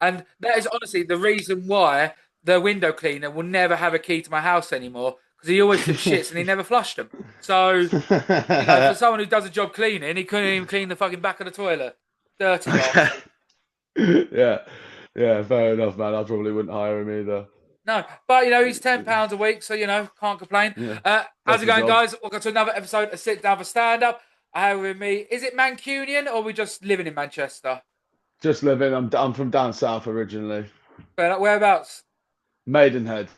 And that is honestly the reason why the window cleaner will never have a key to my house anymore because he always took shits and he never flushed them. So, for someone who does a job cleaning, he couldn't even clean the fucking back of the toilet. Dirty Okay. bastard. Yeah. Yeah, fair enough, man. I probably wouldn't hire him either. No, but he's £10 a week, so can't complain. Yeah. How's Does it the going, job. guys? Welcome to another episode of Sit Down for Stand Up. I have with me, is it Mancunian or are we just living in Manchester? Just living. I'm from down south originally. Whereabouts? Maidenhead.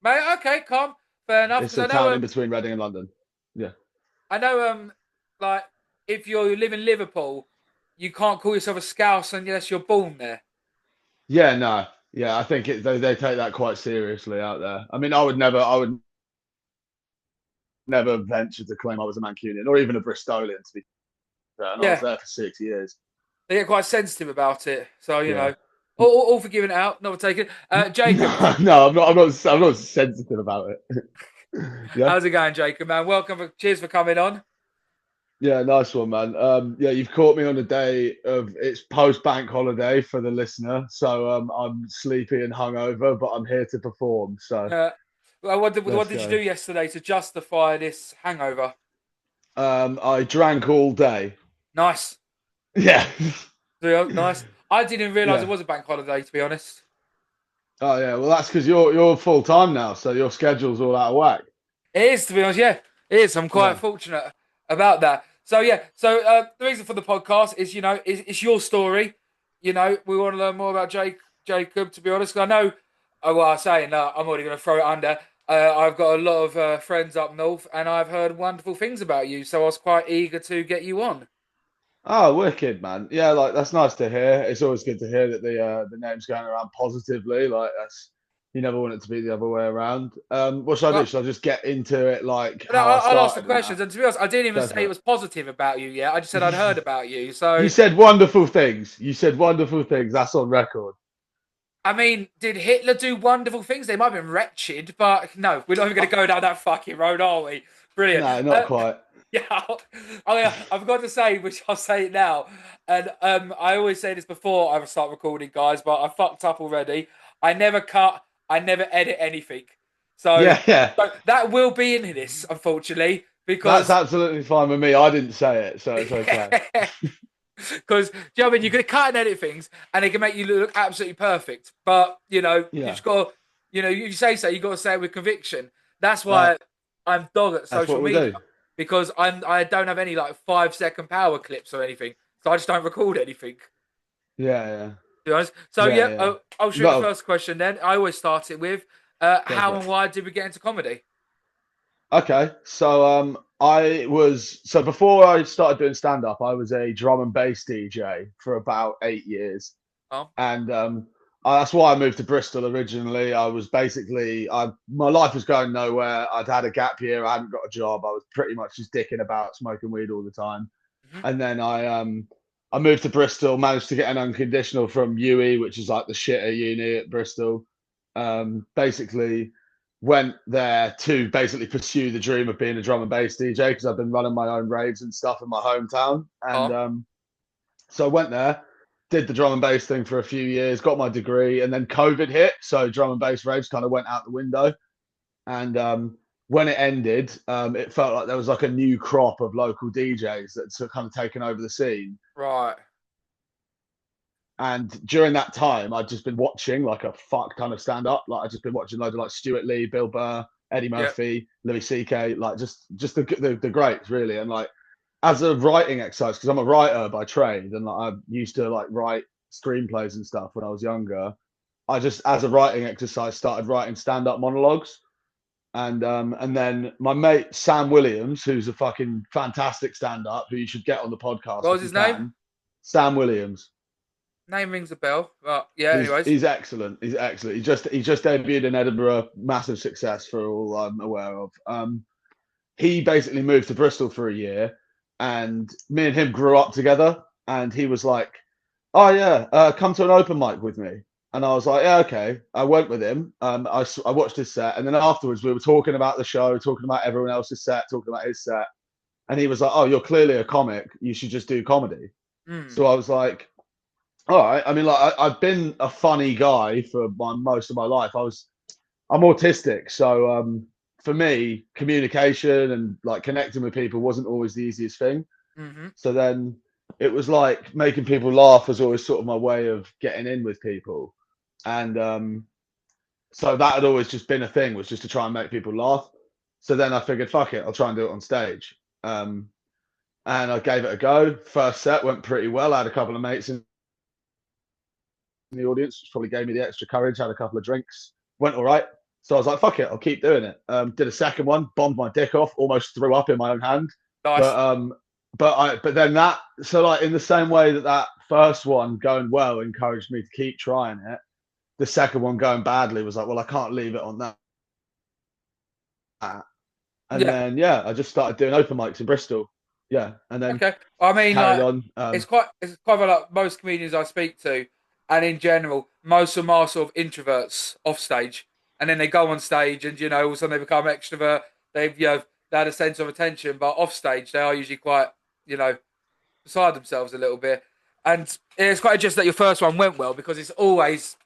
Mate, okay, calm. Fair enough. It's Because a town in between Reading and London. Yeah. I know, like if you live in Liverpool, you can't call yourself a Scouse unless you're born there. Yeah, no. Yeah, I think they take that quite seriously out there. I mean, I would never venture to claim I was a Mancunian or even a Bristolian, to be fair. And I was Yeah, there for 6 years. they get quite sensitive about it. So Yeah. all for giving it out, not for taking. Jacob, No, no, I'm not sensitive about it. Yeah. how's it going, Jacob? Man, cheers for coming on. Yeah, nice one, man. Yeah, you've caught me on a day of it's post bank holiday for the listener, so I'm sleepy and hungover, but I'm here to perform. So Uh, what let's did you go. do yesterday to justify this hangover? I drank all day. Nice, Yeah, yeah, nice. I didn't realise it yeah. was a bank holiday, to be honest. Oh yeah. Well, that's because you're full time now, so your schedule's all out of whack. It is, to be honest. Yeah, it is. I'm quite Yeah. fortunate about that. So yeah, the reason for the podcast is it's your story. We want to learn more about Jacob. To be honest, 'cause I know. Oh, well, I'm saying I'm already going to throw it under. I've got a lot of friends up north, and I've heard wonderful things about you. So I was quite eager to get you on. Oh, wicked, man. Yeah, like that's nice to hear. It's always good to hear that the name's going around positively. Like that's you never want it to be the other way around. What should I do? Well, Should I just get into it like no, how I I'll ask the started and that? questions. And to be honest, I didn't even Go say for it it. was positive about you yet. I just said I'd heard about you. You So said wonderful things. You said wonderful things. That's on record. I mean, did Hitler do wonderful things? They might have been wretched, but no, we're not even going to go down that fucking road, are we? Brilliant. No, not quite. Yeah, I forgot to say, which I'll say it now. And I always say this before I start recording, guys, but I fucked up already. I never cut, I never edit anything. So, Yeah, yeah. so that will be in this, unfortunately, That's because absolutely fine with me. I didn't say it, so it's okay. because you know what I mean, you can cut and edit things, and they can make you look absolutely perfect. But you Yeah, just got to, you say so, you got to say it with conviction. That's that why I'm dog at that's social what we media do. because I don't have any like 5 second power clips or anything, so I just don't record anything. Yeah, yeah, To be honest. So yeah, yeah, yeah. I'll shoot the No, first question. Then I always start it with, go for how it. and why did we get into comedy? Okay, so so before I started doing stand up, I was a drum and bass DJ for about 8 years, Oh, and that's why I moved to Bristol originally. I was basically my life was going nowhere. I'd had a gap year. I hadn't got a job. I was pretty much just dicking about, smoking weed all the time, hmm. and then I moved to Bristol, managed to get an unconditional from UE, which is like the shitter uni at Bristol. Basically went there to basically pursue the dream of being a drum and bass DJ because I've been running my own raves and stuff in my hometown. And Oh, so I went there, did the drum and bass thing for a few years, got my degree, and then COVID hit. So drum and bass raves kind of went out the window. And when it ended, it felt like there was like a new crop of local DJs that's kind of taken over the scene. right. And during that time, I'd just been watching like a fuck ton of stand up. Like I'd just been watching loads of like Stuart Lee, Bill Burr, Eddie Yeah. Murphy, Louis C.K. Like just the greats really. And like as a writing exercise, because I'm a writer by trade, and like I used to like write screenplays and stuff when I was younger. I just as a writing exercise started writing stand up monologues. And then my mate Sam Williams, who's a fucking fantastic stand up, who you should get on the podcast What was if you his name? can. Sam Williams. Name rings a bell. But yeah. He's Anyways. he's excellent. He's excellent. He just debuted in Edinburgh, massive success for all I'm aware of. He basically moved to Bristol for a year, and me and him grew up together. And he was like, "Oh yeah, come to an open mic with me." And I was like, "Yeah, okay." I went with him. I watched his set, and then afterwards we were talking about the show, talking about everyone else's set, talking about his set. And he was like, "Oh, you're clearly a comic. You should just do comedy." Hmm. So I was like, All right. I mean, like I've been a funny guy for most of my life. I'm autistic, so for me, communication and like connecting with people wasn't always the easiest thing. Hmm. So then it was like making people laugh was always sort of my way of getting in with people, and so that had always just been a thing, was just to try and make people laugh. So then I figured, fuck it, I'll try and do it on stage. And I gave it a go. First set went pretty well. I had a couple of mates in the audience, which probably gave me the extra courage. Had a couple of drinks, went all right. So I was like, fuck it, I'll keep doing it. Did a second one, bombed my dick off, almost threw up in my own hand. Nice. But then that, so like in the same way that that first one going well encouraged me to keep trying it, the second one going badly was like, well, I can't leave it on that. And Yeah. then yeah, I just started doing open mics in Bristol. Yeah, and then Okay. I mean, carried like, on. it's quite like most comedians I speak to, and in general, most of them are sort of introverts off stage, and then they go on stage, and all of a sudden they become extrovert. They've they had a sense of attention, but off stage they are usually quite you know beside themselves a little bit. And it's quite just that your first one went well because it's always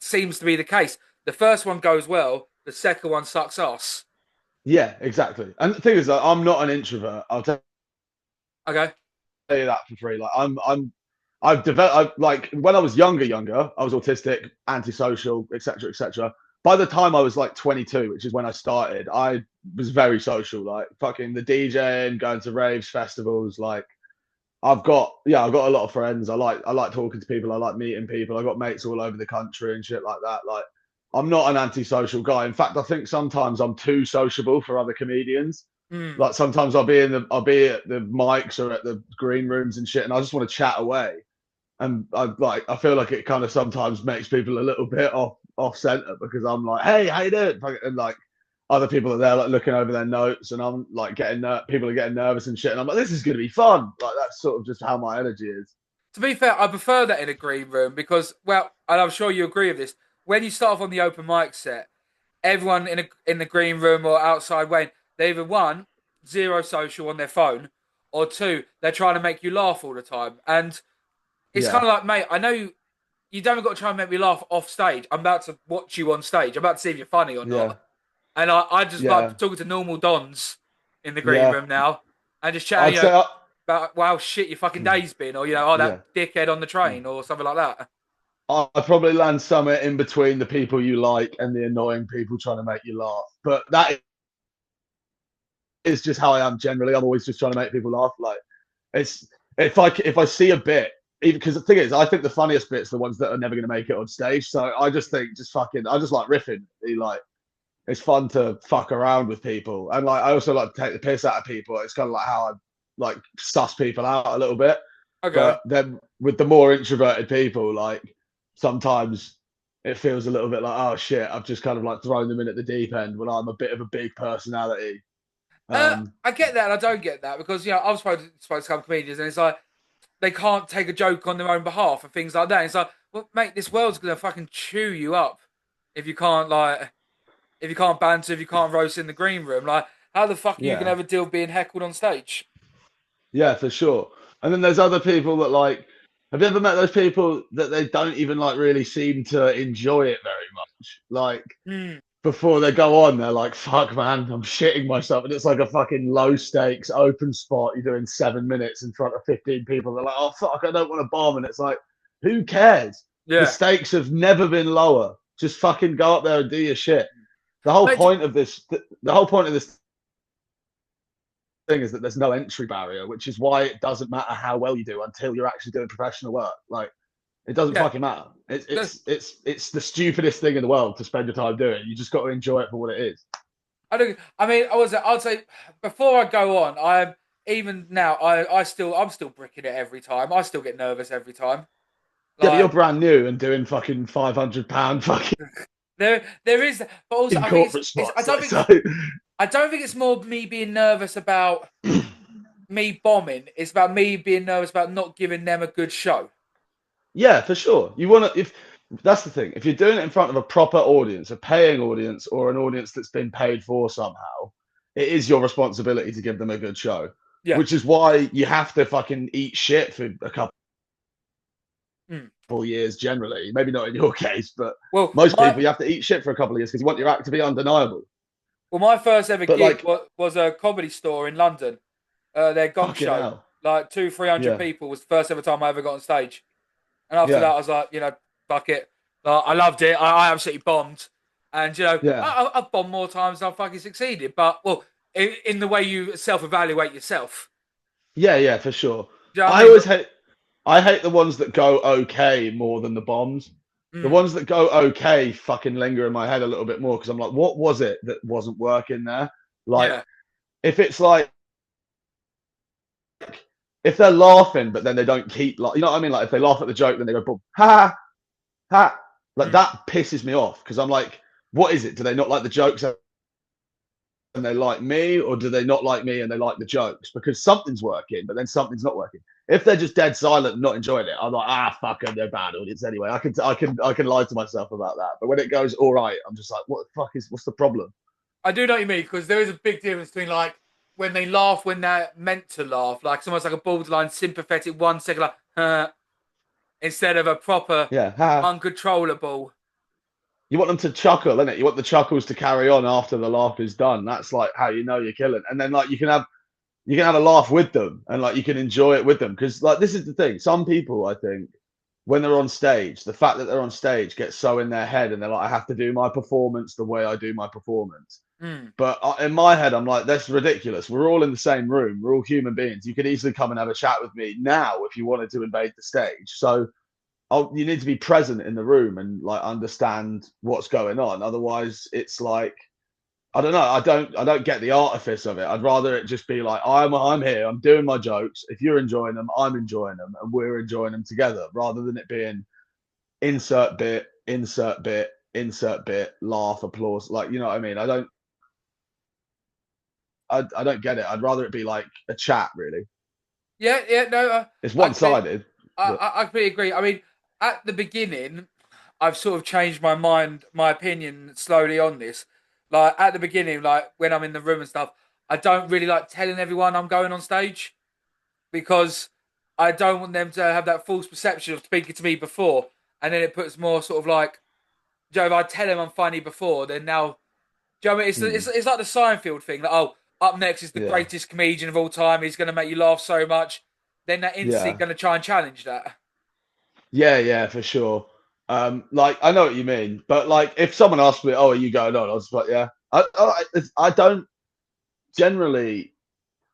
seems to be the case. The first one goes well, the second one sucks ass. Yeah, exactly. And the thing is, like, I'm not an introvert. I'll tell Okay. you that for free. Like I've developed like when I was younger, I was autistic, antisocial, etc., etc. By the time I was like 22, which is when I started, I was very social. Like fucking the DJing, going to raves, festivals. Like I've got a lot of friends. I like talking to people. I like meeting people. I got mates all over the country and shit like that. Like I'm not an antisocial guy. In fact, I think sometimes I'm too sociable for other comedians. Mm. Like sometimes I'll be at the mics or at the green rooms and shit, and I just want to chat away. And I feel like it kind of sometimes makes people a little bit off center because I'm like, hey, how you doing? And like other people are there like looking over their notes, and I'm like people are getting nervous and shit, and I'm like, this is gonna be fun. Like that's sort of just how my energy is. To be fair, I prefer that in a green room because, well, and I'm sure you agree with this. When you start off on the open mic set, everyone in the green room or outside waiting, they either one zero social on their phone, or two they're trying to make you laugh all the time. And it's kind Yeah, of like, mate, I know you don't got to try and make me laugh off stage. I'm about to watch you on stage. I'm about to see if you're funny or yeah, not. And I just yeah, like talking to normal dons in the green yeah. room now and just chatting, I'd say, about wow shit your fucking day's been, or oh yeah. that dickhead on the train or something like that. I probably land somewhere in between the people you like and the annoying people trying to make you laugh. But that is just how I am generally. I'm always just trying to make people laugh. Like it's if I see a bit, even because the thing is, I think the funniest bits are the ones that are never going to make it on stage. So I just think just fucking, I just like riffing. Like it's fun to fuck around with people, and like I also like to take the piss out of people. It's kind of like how I like suss people out a little bit. Okay. But then with the more introverted people, like sometimes it feels a little bit like, oh shit, I've just kind of like thrown them in at the deep end when I'm a bit of a big personality. I get that and I don't get that because I'm supposed to come comedians and it's like they can't take a joke on their own behalf and things like that. And it's like, well, mate, this world's gonna fucking chew you up if you can't if you can't banter, if you can't roast in the green room. Like, how the fuck are you gonna Yeah, ever deal with being heckled on stage? yeah, for sure. And then there's other people that like, have you ever met those people that they don't even like really seem to enjoy it very much? Like Hmm. before they go on, they're like, fuck, man, I'm shitting myself. And it's like a fucking low stakes open spot. You're doing 7 minutes in front of 15 people. They're like, oh, fuck, I don't want to bomb. And it's like, who cares? The Yeah, stakes have never been lower. Just fucking go up there and do your shit. mate. The whole point of this thing is that there's no entry barrier, which is why it doesn't matter how well you do until you're actually doing professional work. Like, it doesn't Yeah, fucking matter. that's, It's the stupidest thing in the world to spend your time doing. You just got to enjoy it for what it is. I don't. I mean, I'd say before I go on, I'm even now. I'm still bricking it every time. I still get nervous every time. Yeah, but you're Like brand new and doing fucking £500 fucking there is, but also I think corporate it's spots. Like so, I don't think it's more me being nervous about me bombing. It's about me being nervous about not giving them a good show. yeah, for sure. You want to if that's the thing. If you're doing it in front of a proper audience, a paying audience, or an audience that's been paid for somehow, it is your responsibility to give them a good show. Yeah, Which is why you have to fucking eat shit for a couple Mm. years generally. Maybe not in your case, but Well, most people, you have to eat shit for a couple of years because you want your act to be undeniable. my first ever But gig like, was a comedy store in London. Their gong fucking show, hell. like 200-300 Yeah. people, was the first ever time I ever got on stage. And after that, Yeah. I was like, fuck it. Like, I loved it. I absolutely bombed. And Yeah. I've bombed more times than I've fucking succeeded. But well, in the way you self-evaluate yourself. Yeah. Yeah, for sure. Do you know what I I mean? always But hate, I hate the ones that go okay more than the bombs. The mm, ones that go okay fucking linger in my head a little bit more because I'm like, what was it that wasn't working there? Like, yeah, if it's like, if they're laughing, but then they don't keep like, you know what I mean? Like, if they laugh at the joke, then they go, boom, ha, ha. Like, mm. that pisses me off because I'm like, what is it? Do they not like the jokes and they like me, or do they not like me and they like the jokes? Because something's working, but then something's not working. If they're just dead silent and not enjoying it, I'm like, fuck them, they're a bad audience anyway. I can lie to myself about that. But when it goes all right, I'm just like, what's the problem? I do know what you mean because there is a big difference between like when they laugh when they're meant to laugh, like it's almost like a borderline sympathetic 1 second, like, instead of a proper Yeah, ha. uncontrollable. You want them to chuckle, innit? You want the chuckles to carry on after the laugh is done. That's like how you know you're killing. And then like you can have a laugh with them and like you can enjoy it with them. Because like this is the thing. Some people, I think, when they're on stage, the fact that they're on stage gets so in their head and they're like, I have to do my performance the way I do my performance. Mm. But in my head, I'm like, that's ridiculous. We're all in the same room. We're all human beings. You could easily come and have a chat with me now if you wanted to invade the stage. So you need to be present in the room and like understand what's going on. Otherwise, it's like I don't know. I don't get the artifice of it. I'd rather it just be like I'm here. I'm doing my jokes. If you're enjoying them, I'm enjoying them, and we're enjoying them together. Rather than it being insert bit, insert bit, insert bit, laugh, applause. Like you know what I mean. I don't get it. I'd rather it be like a chat. Really, Yeah, yeah, no, it's I one completely, sided. I, But I completely agree. I mean, at the beginning, I've sort of changed my mind, my opinion slowly on this. Like at the beginning, like when I'm in the room and stuff, I don't really like telling everyone I'm going on stage because I don't want them to have that false perception of speaking to me before, and then it puts more sort of like, Joe, if I tell them I'm funny before, then now, do you know what I mean? It's like the Seinfeld thing. Like, oh, up next is the yeah, greatest comedian of all time. He's going to make you laugh so much. Then that instantly yeah. going to try and challenge that. Yeah, yeah, for sure. Like I know what you mean, but like if someone asks me, "Oh, are you going on?" I was like, "Yeah." I don't generally.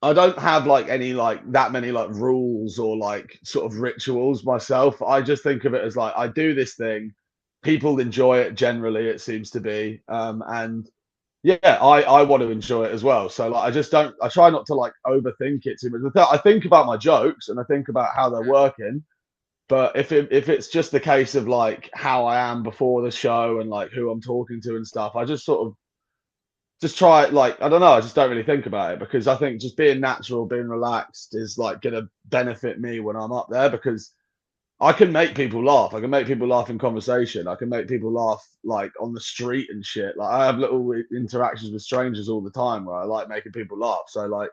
I don't have like any like that many like rules or like sort of rituals myself. I just think of it as like I do this thing, people enjoy it generally. It seems to be, and yeah, I want to enjoy it as well. So like I just don't. I try not to like overthink it too much. I think about my jokes and I think about how they're Yeah. working, but if it's just the case of like how I am before the show and like who I'm talking to and stuff, I just sort of just try it. Like I don't know, I just don't really think about it because I think just being natural, being relaxed is like gonna benefit me when I'm up there because I can make people laugh. I can make people laugh in conversation. I can make people laugh like on the street and shit. Like I have little interactions with strangers all the time where I like making people laugh. So like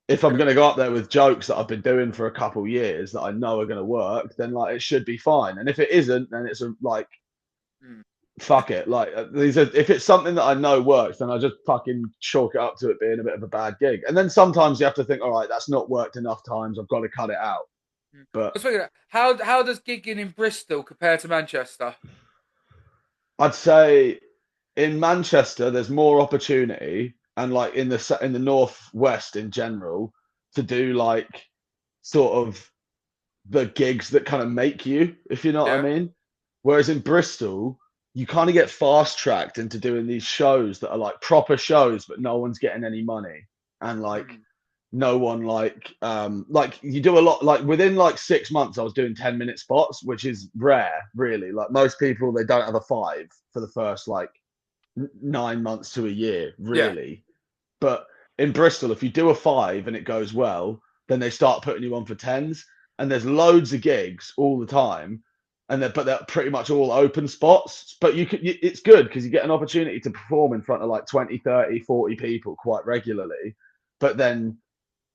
if I'm going to go up there with jokes that I've been doing for a couple of years that I know are going to work, then like it should be fine. And if it isn't, then it's like Mm. fuck it. Like if it's something that I know works, then I just fucking chalk it up to it being a bit of a bad gig. And then sometimes you have to think, all right, that's not worked enough times. I've got to cut it out. Mm. But Let's figure it out. How does gigging in Bristol compare to Manchester? I'd say in Manchester, there's more opportunity, and like in the northwest in general, to do like sort of the gigs that kind of make you, if you know what I Yeah. mean. Whereas in Bristol, you kind of get fast tracked into doing these shows that are like proper shows, but no one's getting any money. And like Mm. no one like you do a lot like within like 6 months I was doing 10-minute spots, which is rare, really. Like most people they don't have a five for the first like 9 months to a year, Yeah. really. But in Bristol, if you do a five and it goes well, then they start putting you on for tens. And there's loads of gigs all the time. But they're pretty much all open spots. But it's good because you get an opportunity to perform in front of like 20, 30, 40 people quite regularly. But then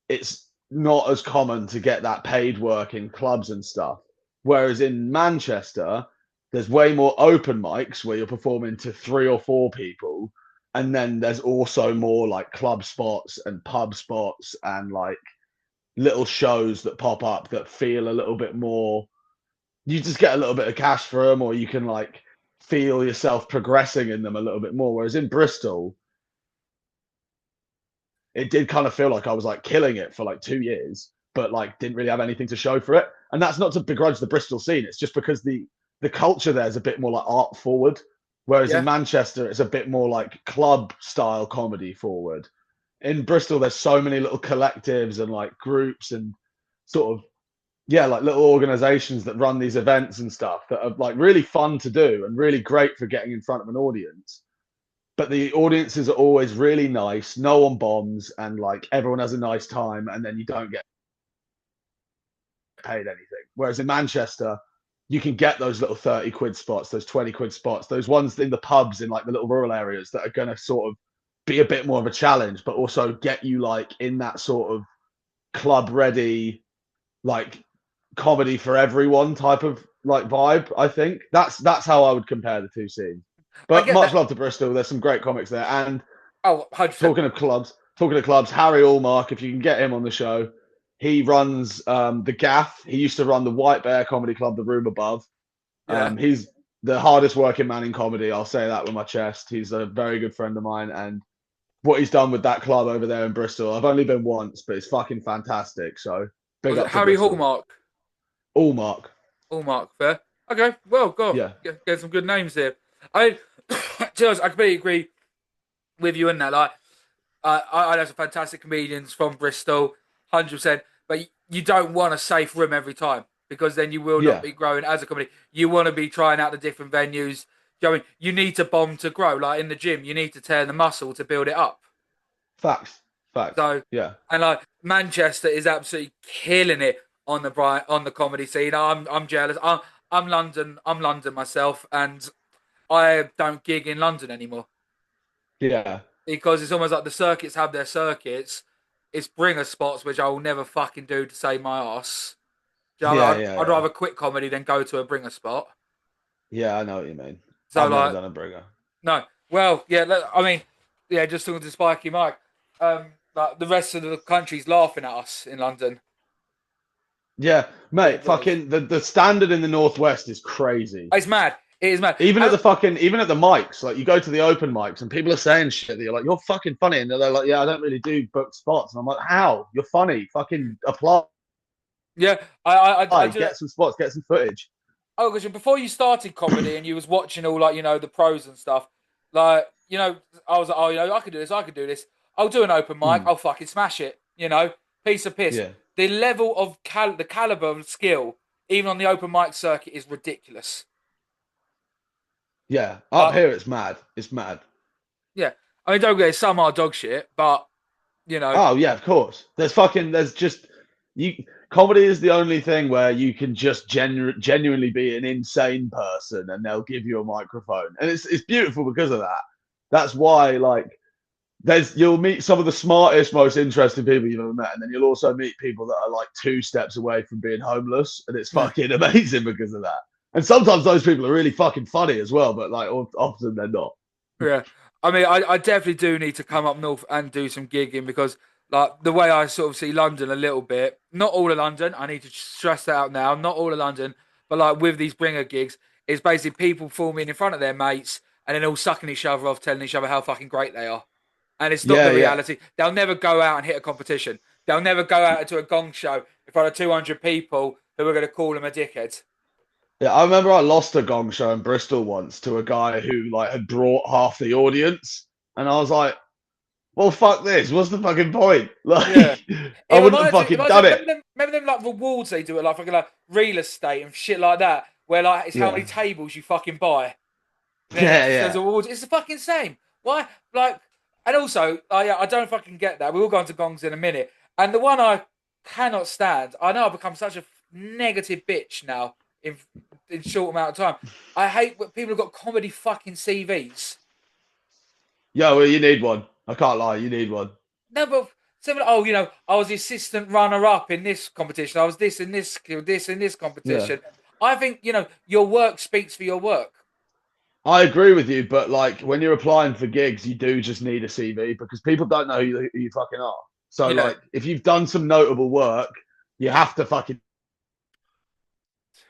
it's not as common to get that paid work in clubs and stuff. Whereas in Manchester, there's way more open mics where you're performing to 3 or 4 people. And then there's also more like club spots and pub spots and like little shows that pop up that feel a little bit more. You just get a little bit of cash for them, or you can like feel yourself progressing in them a little bit more. Whereas in Bristol, it did kind of feel like I was like killing it for like 2 years, but like didn't really have anything to show for it. And that's not to begrudge the Bristol scene. It's just because the culture there is a bit more like art forward, whereas in Yeah, Manchester it's a bit more like club style comedy forward. In Bristol, there's so many little collectives and like groups and sort of like little organizations that run these events and stuff that are like really fun to do and really great for getting in front of an audience, but the audiences are always really nice. No one bombs, and like everyone has a nice time, and then you don't get paid anything. Whereas in Manchester, you can get those little 30 quid spots, those 20 quid spots, those ones in the pubs in like the little rural areas that are going to sort of be a bit more of a challenge, but also get you like in that sort of club ready, like comedy for everyone type of like vibe. I think that's how I would compare the two scenes. I But get much that. love to Bristol. There's some great comics there, and Oh, 100%. talking of clubs, Harry Allmark, if you can get him on the show, he runs the Gaff. He used to run the White Bear Comedy Club, the room above. Yeah. He's the hardest working man in comedy. I'll say that with my chest. He's a very good friend of mine, and what he's done with that club over there in Bristol, I've only been once, but it's fucking fantastic. So big Was it up to Harry Bristol. Hallmark? Allmark, Hallmark, fair. Okay, well, go. yeah, Get some good names here. I, to be honest, I completely agree with you in that. Like, I know some fantastic comedians from Bristol, 100%. But you don't want a safe room every time because then you will not yeah, be growing as a comedy. You want to be trying out the different venues. You know what I mean? You need to bomb to grow. Like in the gym, you need to tear the muscle to build it up. facts, So, yeah, and like Manchester is absolutely killing it on the comedy scene. I'm jealous. I'm London myself, and I don't gig in London anymore yeah, because it's almost like the circuits have their circuits. It's bringer spots, which I will never fucking do to save my ass. Do you know what I yeah, mean? yeah, I'd yeah, rather quit comedy than go to a bringer spot. yeah. I know what you mean. So I've never like, done a bringer. no, well, yeah. I mean, yeah. Just talking to Spiky Mike, like the rest of the country's laughing at us in London. Yeah, It mate, was. fucking the standard in the Northwest is crazy. It's mad. It is mad. Even at the mics, like you go to the open mics and people are saying shit that you're like, you're fucking funny, and they're like, yeah, I don't really do booked spots, and I'm like, how? You're funny. Fucking apply, Yeah, I do get that. some spots, get some footage. Oh, because before you started comedy and you was watching all like the pros and stuff, like I was like, oh, I could do this, I could do this. I'll do an open mic. Hmm. I'll fucking smash it. Piece of piss. Yeah, The level of the caliber of skill, even on the open mic circuit, is ridiculous. yeah. Up But here, it's mad. It's mad. yeah, I mean, don't get it, some are dog shit, but you know, Oh yeah, of course. There's just you. Comedy is the only thing where you can just genuinely be an insane person and they'll give you a microphone, and it's beautiful because of that. That's why like you'll meet some of the smartest, most interesting people you've ever met, and then you'll also meet people that are like 2 steps away from being homeless, and it's yeah. fucking amazing because of that. And sometimes those people are really fucking funny as well, but like often they're not. Yeah. I mean, I definitely do need to come up north and do some gigging because, like, the way I sort of see London a little bit, not all of London, I need to stress that out now, not all of London, but like with these bringer gigs, it's basically people forming in front of their mates and then all sucking each other off, telling each other how fucking great they are. And it's not Yeah, the yeah. reality. They'll never go out and hit a competition. They'll never go out into a gong show in front of 200 people who are going to call them a dickhead. Yeah, I remember I lost a gong show in Bristol once to a guy who like had brought half the audience, and I was like, "Well, fuck this. What's the fucking point? Yeah. Like, I It wouldn't have reminds me, fucking done it." remember them like rewards they do it like fucking like real estate and shit like that, where like it's how Yeah, many tables you fucking buy. Then yeah, there's yeah, awards. It's the fucking same. Why? Like, and also, I don't fucking get that. We will go into gongs in a minute. And the one I cannot stand. I know I've become such a negative bitch now in short amount of time. I hate when people have got comedy fucking CVs. yeah. Well, you need one. I can't lie. You need one. No, but similar. Oh, I was the assistant runner-up in this competition. I was this in this competition. I think your work speaks for your work. I agree with you, but like when you're applying for gigs, you do just need a CV because people don't know who you fucking are. So Yeah, like if you've done some notable work, you have to fucking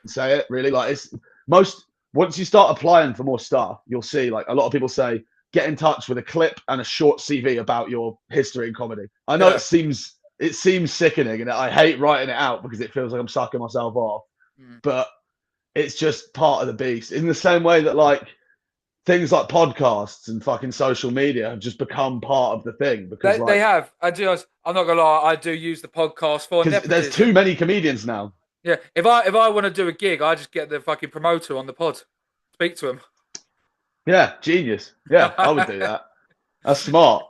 say it. Really, like it's most once you start applying for more stuff, you'll see like a lot of people say get in touch with a clip and a short CV about your history in comedy. I know yeah. it seems sickening, and I hate writing it out because it feels like I'm sucking myself off. Mm. But it's just part of the beast. In the same way that like things like podcasts and fucking social media have just become part of the thing because They like have. I do. I'm not gonna lie. I do use the podcast for there's too nepotism. many comedians now. Yeah. If I want to do a gig, I just get the fucking promoter on the pod. Speak to him. Yeah, genius. Yeah, I would do that. That's smart.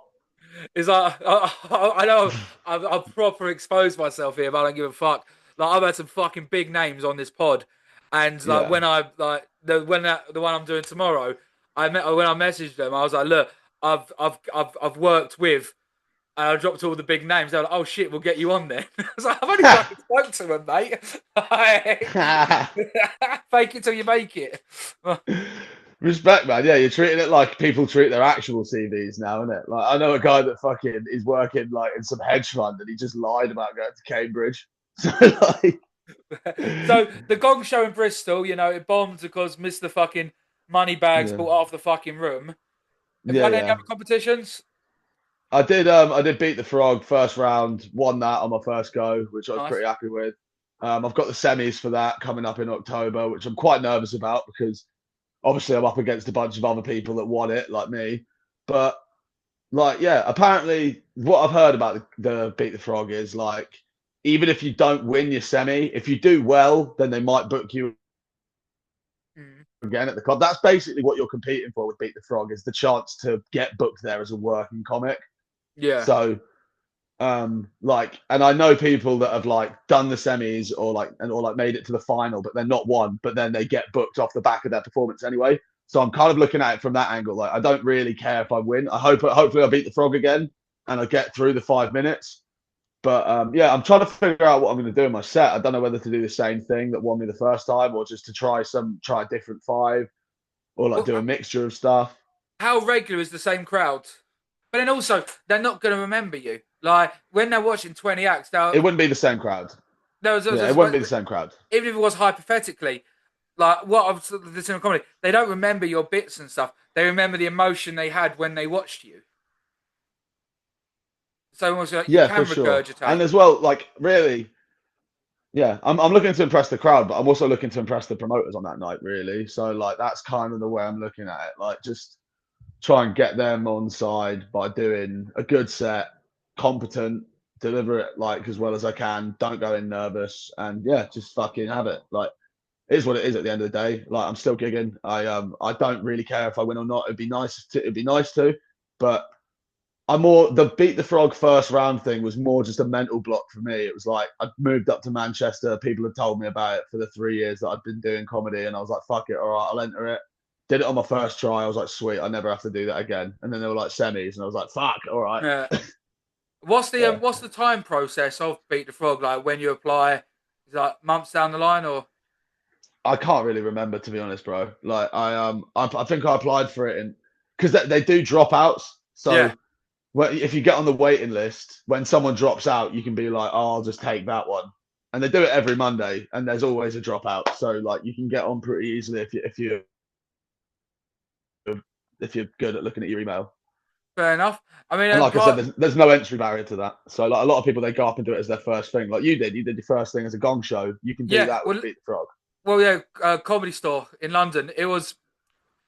It's like I know I've proper exposed myself here, but I don't give a fuck. Like I've had some fucking big names on this pod, and like Yeah. when I like the one I'm doing tomorrow, when I messaged them, I was like, look, I've worked with. And I dropped all the big names. They were like, "Oh shit, we'll get you on there." I was like, "I've only fucking spoke to them, mate. Fake it till you make it." Respect, man. Yeah, you're treating it like people treat their actual CVs now, isn't it? Like I know a guy that fucking is working like in some hedge fund and he just lied about going to Cambridge. So like So the Gong Show in Bristol, it bombed because Mr. Fucking Moneybags yeah. bought half the fucking room. Have you Yeah, had any yeah. other competitions? I did beat the frog first round, won that on my first go, which I was Nice. pretty happy with. I've got the semis for that coming up in October, which I'm quite nervous about because obviously I'm up against a bunch of other people that won it, like me. But like, yeah, apparently what I've heard about the beat the frog is like, even if you don't win your semi, if you do well, then they might book you Mm. again at the club. That's basically what you're competing for with beat the frog is the chance to get booked there as a working comic. Yeah. So like, and I know people that have like done the semis or like made it to the final, but they're not won, but then they get booked off the back of their performance anyway. So I'm kind of looking at it from that angle. Like, I don't really care if I win. Hopefully I beat the frog again and I get through the 5 minutes. But yeah, I'm trying to figure out what I'm going to do in my set. I don't know whether to do the same thing that won me the first time or just to try a different five or like Well, do a mixture of stuff. how regular is the same crowd? But then also, they're not going to remember you. Like when they're watching 20 acts, It wouldn't be the same crowd. there was, Yeah, it wouldn't be the same crowd. even if it was hypothetically, like what I've listened to comedy, they don't remember your bits and stuff. They remember the emotion they had when they watched you. So almost like you Yeah, can for sure. regurgitate. And as well, like really, yeah, I'm looking to impress the crowd, but I'm also looking to impress the promoters on that night, really. So like that's kind of the way I'm looking at it. Like just try and get them on side by doing a good set, competent, deliver it like as well as I can. Don't go in nervous, and yeah, just fucking have it. Like it is what it is at the end of the day. Like I'm still gigging. I don't really care if I win or not. It'd be nice to, but I'm more the beat the frog first round thing was more just a mental block for me. It was like I'd moved up to Manchester. People had told me about it for the 3 years that I'd been doing comedy, and I was like, "Fuck it, all right, I'll enter it." Did it on my first try. I was like, "Sweet, I never have to do that again." And then there were like semis, and I was like, "Fuck, all right." Yeah. Yeah. What's the time process of Beat the Frog? Like when you apply, is that months down the line or? I can't really remember to be honest, bro. Like I think I applied for it in because they do dropouts. Yeah. So well, if you get on the waiting list, when someone drops out, you can be like, "Oh, I'll just take that one." And they do it every Monday, and there's always a dropout. So like you can get on pretty easily if you're good at looking at your email. Fair enough. I mean, And like I said, there's no entry barrier to that. So like a lot of people they go up and do it as their first thing. Like you did your first thing as a gong show. You can do yeah. that with Beat the Frog. Yeah. Comedy Store in London. It was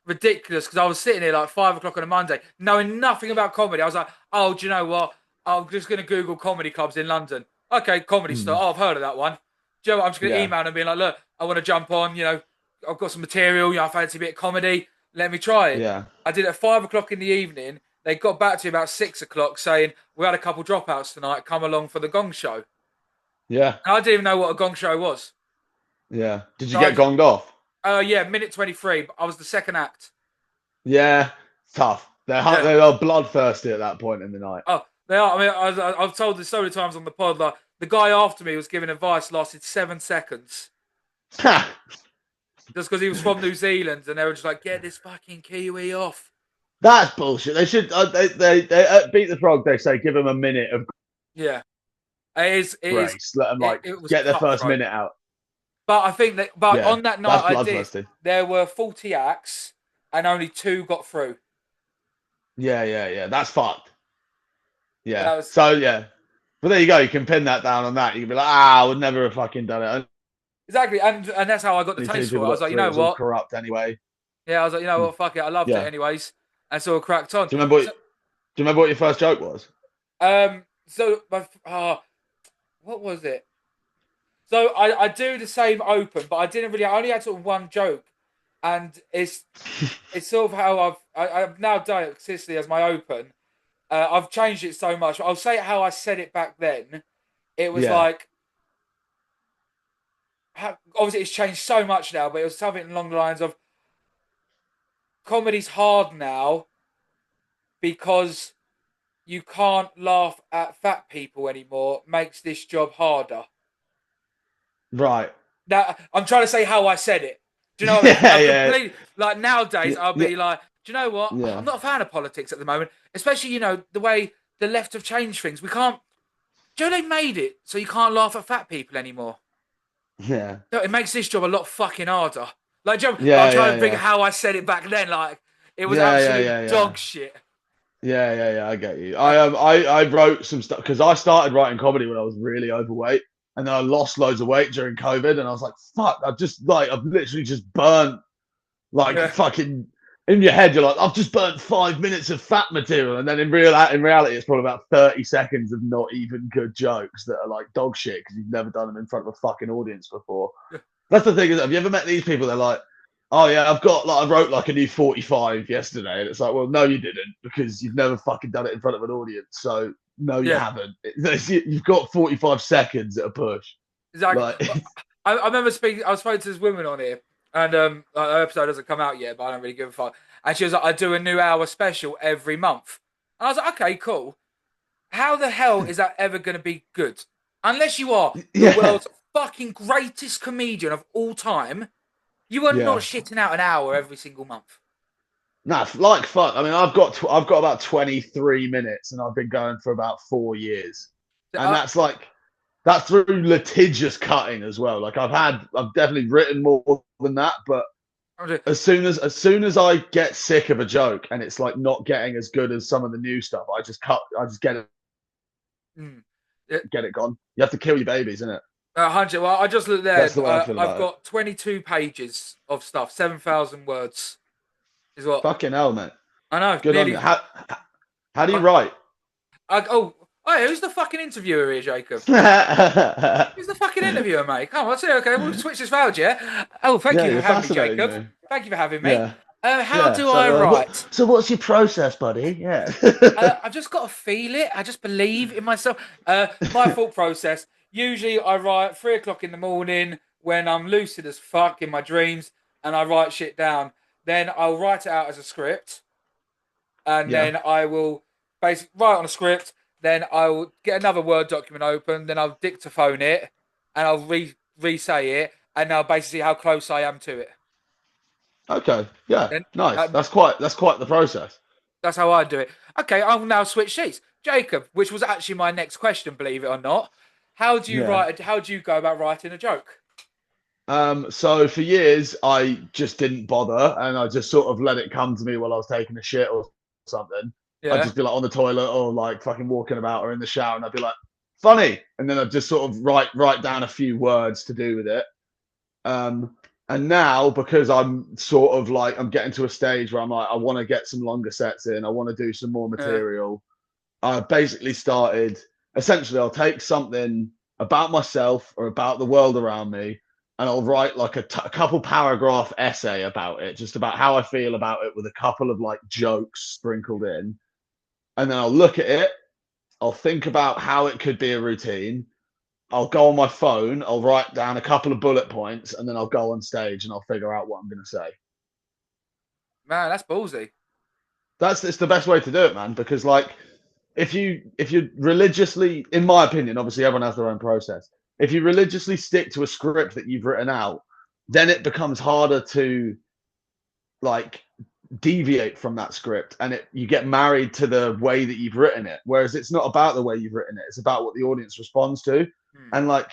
ridiculous because I was sitting here like 5 o'clock on a Monday, knowing nothing about comedy. I was like, oh, do you know what? I'm just going to Google comedy clubs in London. Okay, Comedy Store. Mm. Oh, I've heard of that one. Do you know what? I'm just going to Yeah, email them and be like, look, I want to jump on. I've got some material. I fancy a bit of comedy. Let me try it. yeah, I did it at 5 o'clock in the evening. They got back to me about 6 o'clock saying, we had a couple dropouts tonight. Come along for the Gong Show. yeah, And I didn't even know what a Gong Show was. yeah. Did you So get gonged off? yeah, minute 23. But I was the second act. Yeah, tough. Yeah. They're bloodthirsty at that point in the night. Oh, they are. I mean, I've told this so many times on the pod. Like the guy after me was giving advice, lasted 7 seconds. Just because he was from New Zealand, and they were just like, get this fucking Kiwi off. That's bullshit. They should. They Beat the Frog. They say give him a minute of Yeah, it is. It is. grace. Let them It was get their first cutthroat. minute out. But I think that. But Yeah, on that night, that's I did. bloodthirsty. There were 40 acts, and only 2 got through. Yeah. That's fucked. Yeah. That was So yeah. But there you go. You can pin that down on that. You can be like, I would never have fucking done it. exactly, and that's how I got the Only 2 taste for it. people I was got like, you through. It know was all what? corrupt anyway. Yeah, I was like, you know Hmm. what? Fuck it. I loved it Yeah. anyways, and so I cracked on. Do you remember? So, Do you remember what your first joke was? so my what was it? So I do the same open, but I didn't really. I only had sort of one joke, and it's sort of how I've now done it consistently as my open. I've changed it so much. I'll say it how I said it back then. It was Yeah. like, obviously it's changed so much now, but it was something along the lines of, comedy's hard now because you can't laugh at fat people anymore. Makes this job harder. Right. Now I'm trying to say how I said it. Do you know what I mean? Yeah. I'm Yeah. completely like nowadays. I'll Yeah. be like, do you know what? I'm Yeah. not a fan of politics at the moment, especially the way the left have changed things. We can't. Do you know they made it so you can't laugh at fat people anymore? Yeah. No, it makes this job a lot fucking harder. Like, do you know, but I'm Yeah. trying Yeah. to think Yeah. of how I said it back then. Like, it was Yeah. Yeah. absolute Yeah. Yeah. dog shit. Yeah. I get you. I wrote some stuff because I started writing comedy when I was really overweight, and then I lost loads of weight during COVID, and I was like, fuck, I've literally just burnt like Yeah, fucking in your head. You're like, I've just burnt 5 minutes of fat material, and then in reality, it's probably about 30 seconds of not even good jokes that are like dog shit because you've never done them in front of a fucking audience before. That's the thing. Is, have you ever met these people? They're like, oh yeah, I wrote like a new 45 yesterday, and it's like, well, no, you didn't because you've never fucking done it in front of an audience. So no, you yeah, haven't. You've got 45 seconds at a push. exactly. Like, I remember speaking. I was speaking to this woman on here, and her episode hasn't come out yet, but I don't really give a fuck. And she was like, "I do a new hour special every month." And I was like, "Okay, cool. How the hell is that ever going to be good? Unless you are the yeah, world's fucking greatest comedian of all time, you are not yeah. shitting out an hour every single month." Nah, like fuck. I mean, I've got about 23 minutes, and I've been going for about 4 years, and Uh, that's through litigious cutting as well. Like I've definitely written more than that, but as soon as I get sick of a joke and it's like not getting as good as some of the new stuff, I just get it mm, get it gone. You have to kill your babies, innit? 100. Well, I just looked there. That's the way I feel I've about it. got 22 pages of stuff, 7,000 words. Is what Fucking hell, mate. I know. Good on you. Nearly. How do you write? Who's the fucking interviewer here, Jacob? Yeah, Who's the fucking interviewer, mate? Come on, let's see. Okay, we'll switch this round, yeah? Oh, thank you for you're having me, fascinating Jacob. me. Thank you for having me. Yeah. How do I So, write? what's your process, buddy? Yeah. I've just got to feel it. I just believe in myself. My thought process. Usually, I write 3 o'clock in the morning when I'm lucid as fuck in my dreams, and I write shit down. Then I'll write it out as a script, and Yeah. then I will basically write on a script. Then I will get another Word document open. Then I'll dictaphone it, and I'll re-say it, and I'll basically see how close I am to it. Okay. Yeah. Then Nice. uh, That's quite the process. that's how I do it. Okay, I'll now switch sheets. Jacob, which was actually my next question, believe it or not. How do you Yeah. write? How do you go about writing a joke? So for years I just didn't bother and I just sort of let it come to me while I was taking a shit or something. I'd Yeah, just be like on the toilet or like fucking walking about or in the shower and I'd be like, funny. And then I'd just sort of write down a few words to do with it. And now because I'm sort of like I'm getting to a stage where I'm like, I want to get some longer sets in, I want to do some more yeah, material. I basically started essentially I'll take something about myself or about the world around me and I'll write like a couple paragraph essay about it, just about how I feel about it with a couple of like jokes sprinkled in. And then I'll look at it, I'll think about how it could be a routine. I'll go on my phone, I'll write down a couple of bullet points, and then I'll go on stage and I'll figure out what I'm going to say. man, that's ballsy. It's the best way to do it, man, because like if you religiously, in my opinion, obviously everyone has their own process. If you religiously stick to a script that you've written out, then it becomes harder to like deviate from that script, and you get married to the way that you've written it. Whereas it's not about the way you've written it; it's about what the audience responds to. Hmm. And like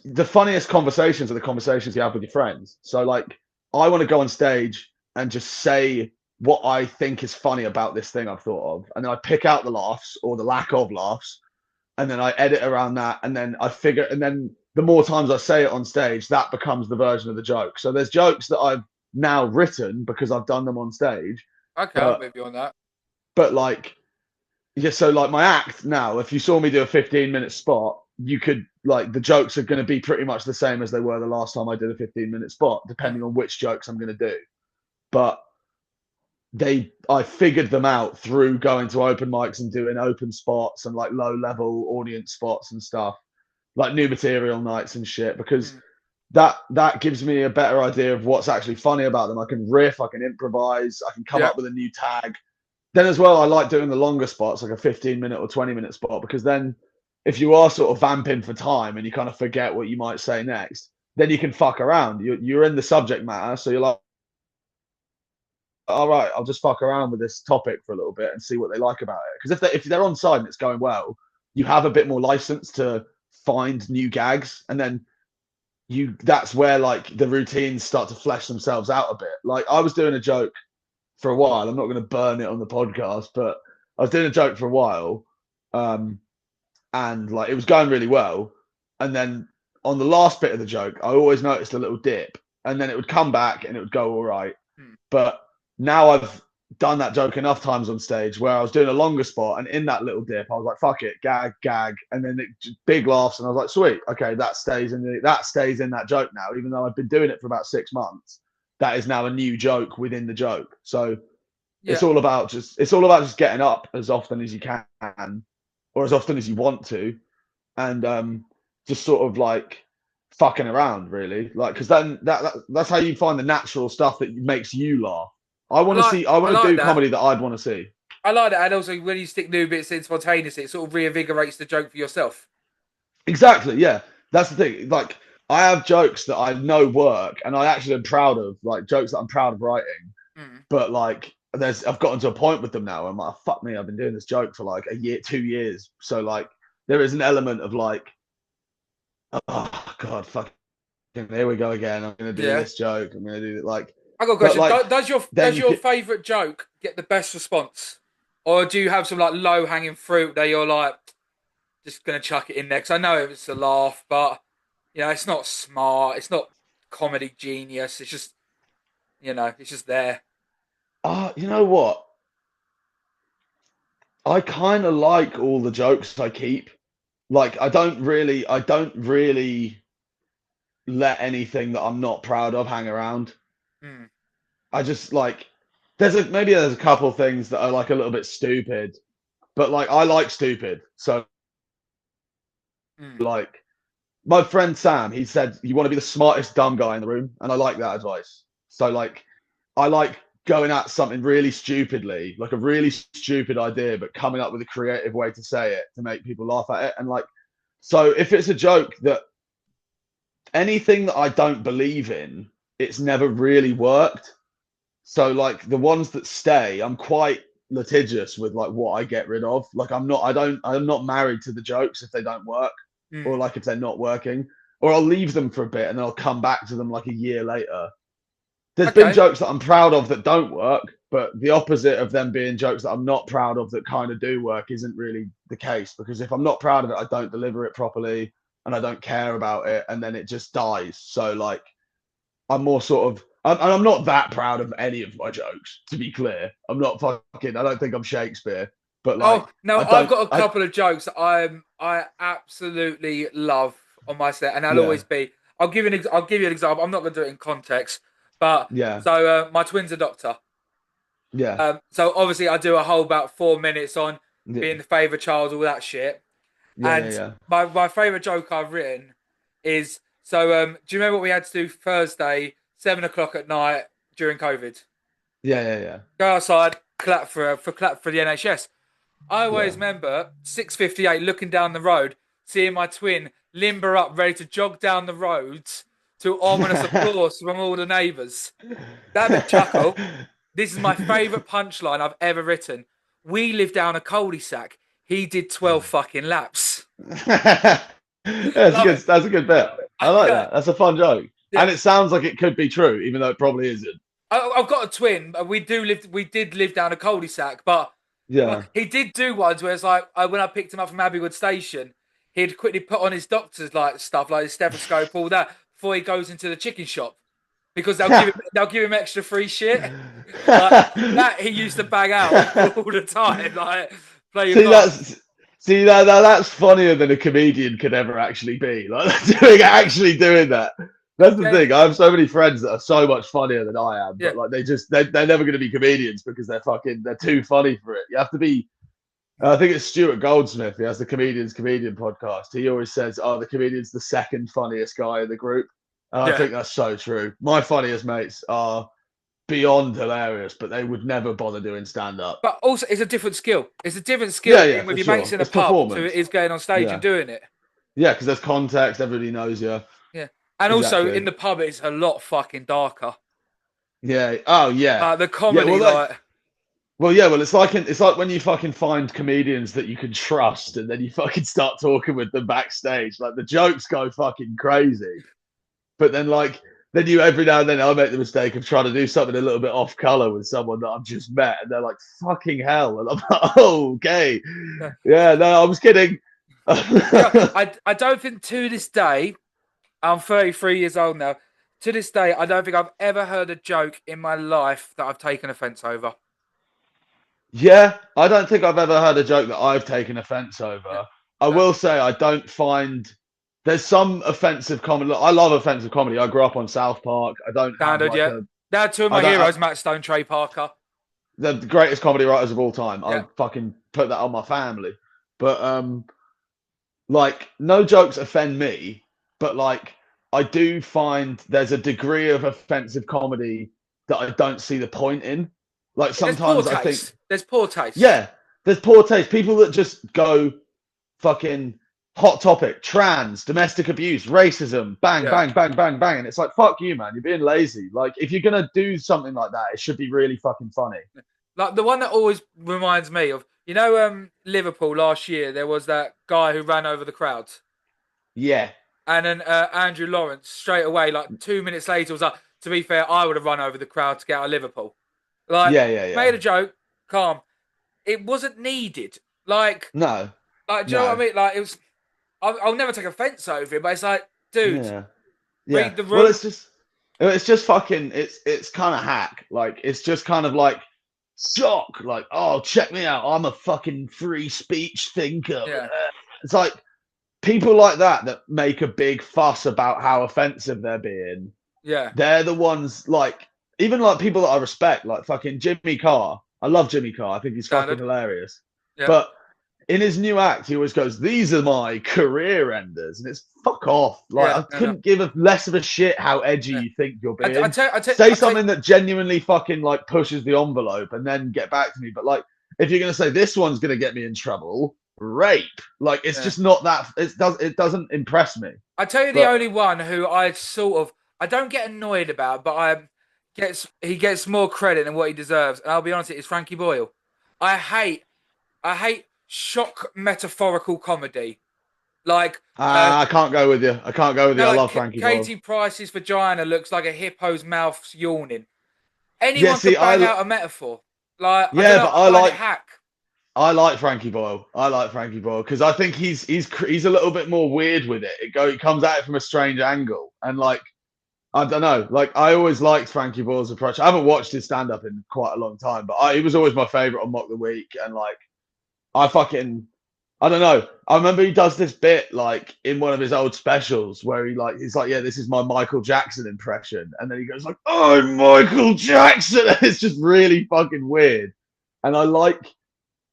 the funniest conversations are the conversations you have with your friends. So like I want to go on stage and just say what I think is funny about this thing I've thought of, and then I pick out the laughs or the lack of laughs, and then I edit around that, and then I figure, and then the more times I say it on stage, that becomes the version of the joke. So there's jokes that I've now written because I've done them on stage, Okay, I'm but with you on that. like yeah, so like my act now, if you saw me do a 15-minute spot, you could like the jokes are going to be pretty much the same as they were the last time I did a 15-minute spot, depending Hmm. on which jokes I'm going to do. But I figured them out through going to open mics and doing open spots and like low level audience spots and stuff, like new material nights and shit, because Hmm. that gives me a better idea of what's actually funny about them. I can riff, I can improvise, I can come Yeah. up with a new tag. Then as well, I like doing the longer spots, like a 15-minute or 20-minute spot, because then if you are sort of vamping for time and you kind of forget what you might say next, then you can fuck around. You're in the subject matter, so you're like, all right, I'll just fuck around with this topic for a little bit and see what they like about it. Because if they're on side and it's going well, you have a bit more license to find new gags, and then that's where like the routines start to flesh themselves out a bit. Like I was doing a joke for a while. I'm not going to burn it on the podcast, but I was doing a joke for a while, um, and like it was going really well. And then on the last bit of the joke, I always noticed a little dip, and then it would come back and it would go all right. Hmm. But now I've done that joke enough times on stage where I was doing a longer spot, and in that little dip, I was like, "Fuck it, gag, gag," and then big laughs, and I was like, "Sweet, okay, that stays in that joke now." Even though I've been doing it for about 6 months, that is now a new joke within the joke. So Yeah. it's all about just getting up as often as you can, or as often as you want to, and just sort of like fucking around, really, like because then that's how you find the natural stuff that makes you laugh. I I want to like do that. comedy that I'd want to see. I like that, and also when you stick new bits in spontaneously, it sort of reinvigorates the joke for yourself. Exactly, yeah, that's the thing. Like I have jokes that I know work, and I actually am proud of, like jokes that I'm proud of writing. Mm. But like I've gotten to a point with them now. I'm like, fuck me, I've been doing this joke for like a year, 2 years. So like there is an element of like, oh god, fuck, here we go again. I'm gonna do Yeah. this joke. I'm gonna do it like, I got a but question. like then Does you your could. favourite joke get the best response, or do you have some like low hanging fruit that you're like just gonna chuck it in there? 'Cause I know it's a laugh, but it's not smart. It's not comedy genius. It's just it's just there. You know what? I kind of like all the jokes I keep. Like I don't really let anything that I'm not proud of hang around. Mm, I just like maybe there's a couple of things that are like a little bit stupid, but like I like stupid. So mm. like my friend Sam, he said you want to be the smartest dumb guy in the room, and I like that advice. So like I like going at something really stupidly, like a really stupid idea, but coming up with a creative way to say it to make people laugh at it. And like so if it's a joke that anything that I don't believe in, it's never really worked. So like the ones that stay, I'm quite litigious with like what I get rid of. Like I'm not married to the jokes if they don't work, or Mm. like if they're not working, or I'll leave them for a bit and then I'll come back to them like a year later. There's been Okay. jokes that I'm proud of that don't work, but the opposite of them being jokes that I'm not proud of that kind of do work isn't really the case, because if I'm not proud of it, I don't deliver it properly and I don't care about it, and then it just dies. So like I'm more sort of, and I'm not that proud of any of my jokes, to be clear. I don't think I'm Shakespeare, but Oh like, no, I I've don't, got a couple of jokes that I absolutely love on my set, and I'll yeah, always be. I'll give you an example. I'm not going to do it in context, but yeah, so my twin's a doctor. yeah, So obviously I do a whole about 4 minutes on yeah, being the favourite child, all that shit. yeah, yeah, And yeah, my favourite joke I've written is do you remember what we had to do Thursday, 7 o'clock at night during COVID? yeah, yeah, yeah, Go outside, clap for the NHS. I always yeah, remember 6:58 looking down the road, seeing my twin limber up, ready to jog down the roads to ominous applause from all the neighbours. That bit chuckle. This is my favourite punchline I've ever written. We live down a cul-de-sac. He did 12 fucking laps. Love it. That's a good bit. I like Yeah. that. That's a fun joke. Yeah. And it sounds like it could be true, even though it probably isn't. I've got a twin. We did live down a cul-de-sac, but Yeah. he did do ones where it's like when I picked him up from Abbeywood Station, he'd quickly put on his doctor's like stuff, like his stethoscope, all that, before he goes into the chicken shop because they'll give him extra free shit. Like that he used to bang out all the time. Like play your that's funnier than a comedian could ever actually be. Like actually doing that. That's the thing. I have so many friends that are so much funnier than I am, but like they're never going to be comedians because they're too funny for it. You have to be. I think it's Stuart Goldsmith. He has the Comedian podcast. He always says, "Oh, the comedian's the second funniest guy in the group." And I think that's so true. My funniest mates are beyond hilarious, but they would never bother doing stand-up. But also, it's a different skill. It's a different skill Yeah, with your mates in a pub to it is going on stage and doing it. Yeah, because there's context. Everybody knows you. Yeah, and also in the pub, it's a lot fucking darker. Yeah. Oh, yeah. The comedy, it's like when you fucking find comedians that you can trust, and then you fucking start talking with them backstage. Like the jokes go fucking crazy, but then then you every now and then I make the mistake of trying to do something a little bit off color with someone that I've just met, and they're like, "Fucking hell!" And I'm like, "Oh, okay, yeah, no, I was kidding." I don't think to this day, I'm 33 years old now. To this day, I don't think I've ever heard a joke in my life that I've taken offence over. Yeah, I don't think I've ever heard a joke that I've taken offence over. I will say I don't find there's some offensive comedy. Look, I love offensive comedy. I grew up on South Park. I don't Standard, have They're two of my heroes, Matt Stone, Trey Parker. The greatest comedy writers of all time. I fucking put that on my family. But no jokes offend me, but I do find there's a degree of offensive comedy that I don't see the point in. Like sometimes I think there's poor taste. Yeah, there's poor taste. People that just go fucking hot topic, trans, domestic abuse, racism, bang, bang, bang, bang, bang. And it's like, fuck you, man. You're being lazy. Like, if you're going to do something like that, it should be really fucking funny. Like, the one that always reminds me of, Liverpool last year, there was that guy who ran over the crowds. Yeah. And then Andrew Lawrence, straight away, 2 minutes later, was like, to be fair, I would have run over the crowd to get out of Liverpool. Made a joke, calm. It wasn't needed. No. Do you know what I mean? It was. I'll never take offense over it, but it's like, dude, read the room. Well, it's just fucking. It's kind of hack. It's just kind of shock. Oh, check me out. I'm a fucking free speech thinker. Yeah. It's like people like that make a big fuss about how offensive they're being. Yeah. They're the ones even people that I respect, like fucking Jimmy Carr. I love Jimmy Carr. I think he's fucking hilarious. Yeah. But in his new act, he always goes, "These are my career enders," and it's fuck off. I couldn't give a less of a shit how edgy you think you're being. Say something that genuinely fucking pushes the envelope, and then get back to me. But if you're gonna say this one's gonna get me in trouble, rape. It's just not that. It doesn't impress me. I tell you, the only one who I don't get annoyed about, but he gets more credit than what he deserves. And I'll be honest, it's Frankie Boyle. I hate shock metaphorical comedy. I can't go with you. I love Frankie Boyle. Katie Price's vagina looks like a hippo's mouth yawning. Anyone can bang out a metaphor. I like Frankie Boyle. Because I think he's a little bit more weird with it. It comes at it from a strange angle, and I don't know. I always liked Frankie Boyle's approach. I haven't watched his stand-up in quite a long time, but he was always my favorite on Mock the Week. And I don't know. I remember he does this bit in one of his old specials where he's like, "Yeah, this is my Michael Jackson impression," and then he goes "I'm Michael Jackson." It's just really fucking weird, and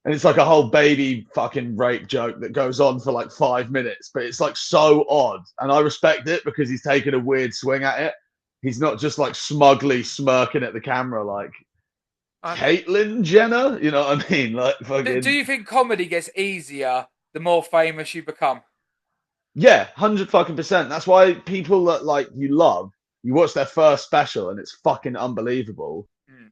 and it's a whole baby fucking rape joke that goes on for 5 minutes, but it's so odd. And I respect it because he's taken a weird swing at it. He's not just smugly smirking at the camera Caitlyn Jenner. You know what I mean? Do you think comedy gets easier the more famous you become? Yeah, 100%. That's why people that like you love, you watch their first special and it's fucking unbelievable. Mm.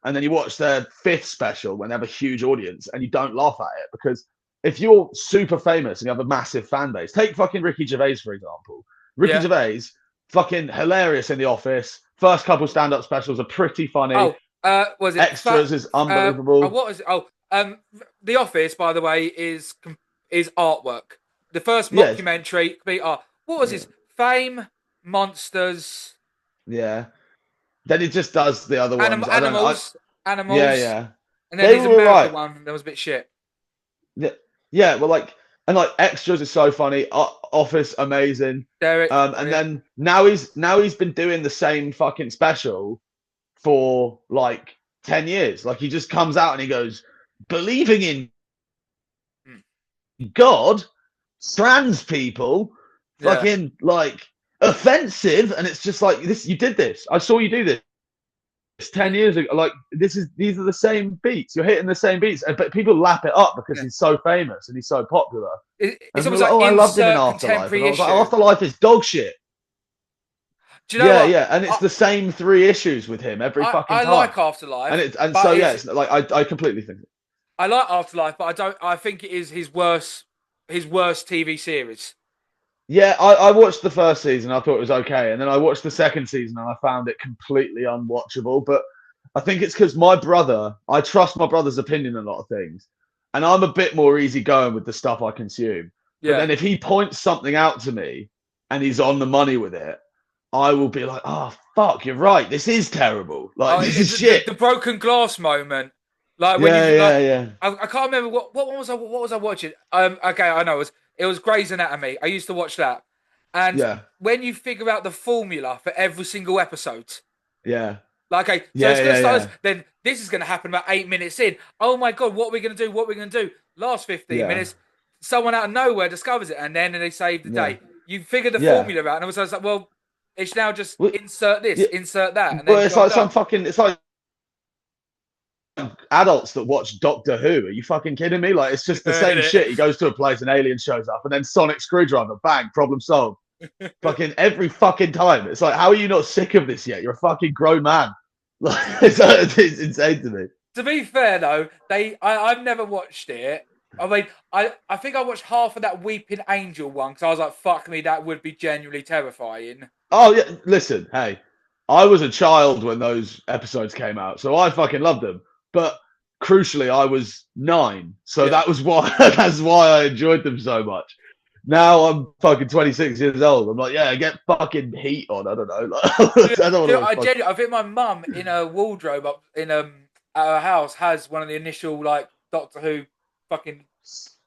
And then you watch their fifth special when they have a huge audience and you don't laugh at it, because if you're super famous and you have a massive fan base, take fucking Ricky Gervais, for example. Ricky Yeah. Gervais, fucking hilarious in The Office. First couple stand-up specials are pretty funny. Oh, was it Extras is unbelievable. what was it? Oh, The Office, by the way, is artwork. The first Yeah, mockumentary could be art. What was yeah, his Fame, Monsters, yeah. Then he just does the other ones. I don't know. Yeah, Animals, yeah. and then They his were all American right. one that was a bit shit. Yeah, yeah. Well, like, and like extras is so funny. Office amazing. Derek, And brilliant. then now he's been doing the same fucking special for like 10 years. Like he just comes out and he goes, believing in Mm. God, trans people, Yeah, fucking like offensive, and it's just like this. You did this. I saw you do this 10 years ago. Like these are the same beats. You're hitting the same beats, but people lap it up because yeah. he's so famous and he's so popular. It's And we're almost like, like oh, I loved him in insert Afterlife, and I contemporary was like, issue. Afterlife is dog shit. Do you know Yeah, what? yeah, and it's the same three issues with him every fucking I time. like Afterlife, And but so yeah, it's it's like I completely think. I like Afterlife, but I don't. I think it is his worst TV series. Yeah, I watched the first season. I thought it was okay, and then I watched the second season, and I found it completely unwatchable. But I think it's because I trust my brother's opinion on a lot of things, and I'm a bit more easygoing with the stuff I consume. But Yeah. then if he points something out to me, and he's on the money with it, I will be like, oh fuck, you're right. This is terrible. Like Oh, this is shit. the broken glass moment, like when Yeah, you like, yeah, yeah, I can't remember what one was what was I watching? Okay, I know it was Grey's Anatomy. I used to watch that, and yeah, when you figure out the formula for every single episode, yeah, like, okay, so yeah, it's gonna yeah, start. yeah, Then this is gonna happen about 8 minutes in. Oh my god, what are we gonna do? What are we gonna do? Last 15 minutes, someone out of nowhere discovers it, and then they save the yeah, day. You figure the yeah. formula out, and I was like, well, it's now just Well, insert this, yeah, insert that, and but then it's job like some done. fucking. It's like adults that watch Doctor Who. Are you fucking kidding me? Like, it's just the same shit. He goes to a place, an alien shows up, and then sonic screwdriver, bang, problem solved. Fucking every fucking time. It's like, how are you not sick of this yet? You're a fucking grown man. Like, it's insane to me. To be fair though, I've never watched it. I mean, I think I watched half of that Weeping Angel one because I was like, fuck me, that would be genuinely terrifying. Oh yeah, listen, hey, I was a child when those episodes came out, so I fucking loved them. But crucially, I was 9, so Yeah. that was why that's why I enjoyed them so much. Now I'm fucking 26 years old. I'm like, yeah, get fucking heat on. I don't know. Like, I don't want to. I think my mum in her wardrobe up in at her house has one of the initial like Doctor Who fucking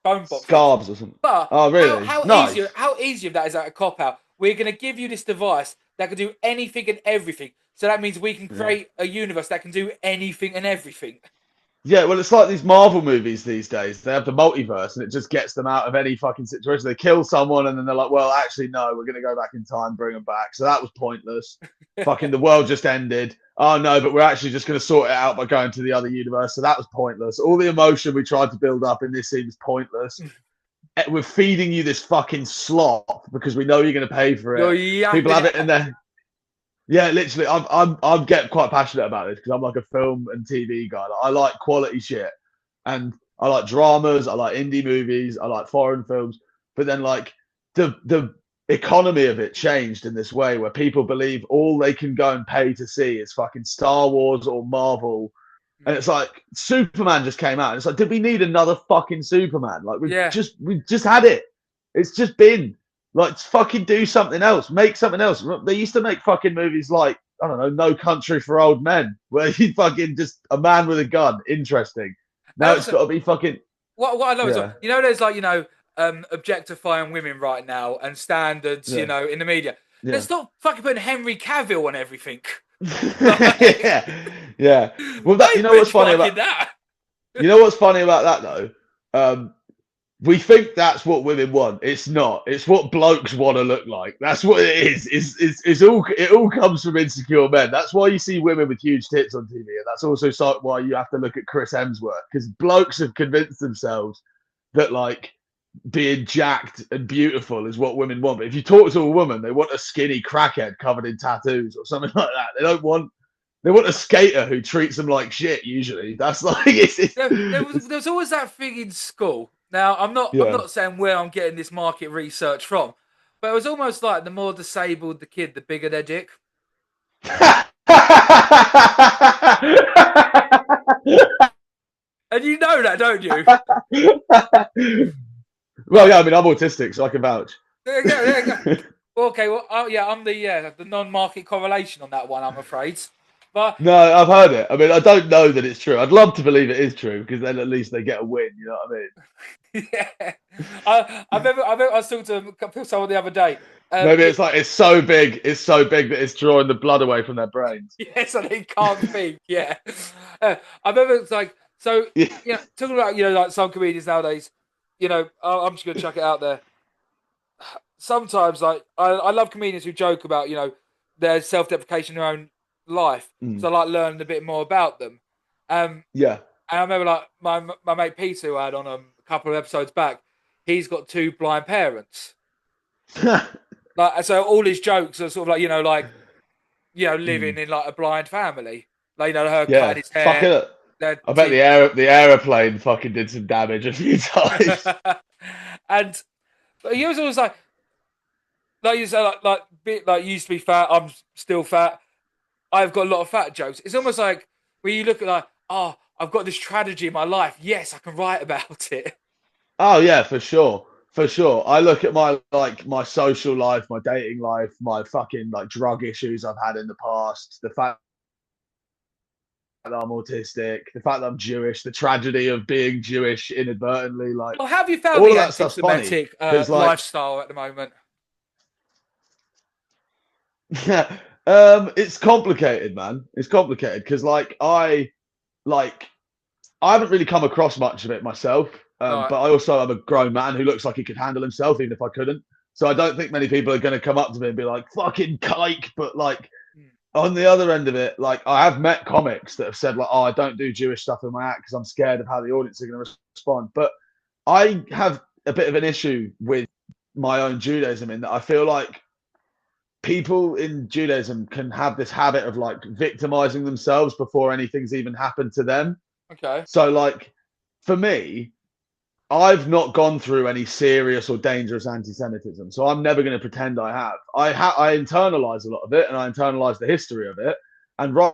phone boxes. Scarves or something. But Oh, really? Nice. how easy of that is that a cop out? We're gonna give you this device that can do anything and everything. So that means we can Yeah. create a universe that can do anything and everything. Yeah, well, it's like these Marvel movies these days. They have the multiverse, and it just gets them out of any fucking situation. They kill someone, and then they're like, "Well, actually, no, we're going to go back in time, bring them back." So that was pointless. Fucking the world just ended. Oh no, but we're actually just going to sort it out by going to the other universe. So that was pointless. All the emotion we tried to build up in this scene is pointless. We're feeding you this fucking slop because we know you're going to pay for You're it. People yapping have it. it in their yeah, literally. I'm getting quite passionate about this because I'm like a film and TV guy. Like, I like quality shit, and I like dramas. I like indie movies. I like foreign films. But then like the economy of it changed in this way where people believe all they can go and pay to see is fucking Star Wars or Marvel. And it's like Superman just came out. And it's like, did we need another fucking Superman? Like Yeah. we've just had it. It's just been. Like, fucking do something else. Make something else. They used to make fucking movies like, I don't know, No Country for Old Men, where you fucking just a man with a gun. Interesting. Now it's got to be fucking. What I know is, Yeah. there's like, objectifying women right now and standards, Yeah. In the media. Yeah. Let's not fucking put Henry Cavill on everything. Yeah. Yeah. Well, that, you know what's funny about that? You know what's funny about that, though? We think that's what women want. It's not. It's what blokes want to look like. That's what it is. It all comes from insecure men. That's why you see women with huge tits on TV, and that's also why you have to look at Chris Hemsworth, because blokes have convinced themselves that like being jacked and beautiful is what women want. But if you talk to a woman, they want a skinny crackhead covered in tattoos or something like that. They want a skater who treats them like shit. Usually, that's like There was always that thing in school. Now, I'm yeah. not saying where I'm getting this market research from, but it was almost like the more disabled the kid, the bigger their dick. And you know that, don't you? Well, Like, yeah, I mean, I'm autistic, so I can vouch. there you go, there you go. Well, okay, well, oh, yeah, I'm the non-market correlation on that one, I'm afraid. But No, I've heard it. I mean, I don't know that it's true. I'd love to believe it is true because then at least they get a win. You know what I mean? yeah, I was talking to someone the other day. Maybe it's like it's so big that it's drawing the blood away from their brains. Yeah, so they can't think. Yeah, I remember it's like so. Yeah. You know, talking about like some comedians nowadays. I'm just gonna chuck it out there. Sometimes, like I love comedians who joke about their self-deprecation in their own life. So I like learning a bit more about them. Yeah. And I remember like my mate Peter who I had on a couple of episodes back. He's got two blind parents. Like so, all his jokes are sort of living in like a blind family. Like her Yeah. cutting his Fuck hair. it. I bet the aeroplane fucking did some damage a few times. And but he was always like you said, like you used to be fat. I'm still fat. I've got a lot of fat jokes. It's almost like when you look at like, oh, I've got this tragedy in my life. Yes, I can write about it. Oh yeah, for sure. For sure. I look at my social life, my dating life, my fucking like drug issues I've had in the past, the fact that I'm autistic, the fact that I'm Jewish, the tragedy of being Jewish inadvertently, like Well, have you found all the of that stuff's funny. anti-Semitic Because like lifestyle at the moment? it's complicated, man. It's complicated because like I haven't really come across much of it myself. Right. But I also am a grown man who looks like he could handle himself, even if I couldn't. So I don't think many people are going to come up to me and be like, fucking kike. But like on the other end of it, like I have met comics that have said like, oh, I don't do Jewish stuff in my act because I'm scared of how the audience are going to respond. But I have a bit of an issue with my own Judaism in that I feel like people in Judaism can have this habit of like victimizing themselves before anything's even happened to them. Okay. So like for me, I've not gone through any serious or dangerous anti-Semitism, so I'm never going to pretend I have. I internalize a lot of it, and I internalize the history of it. And right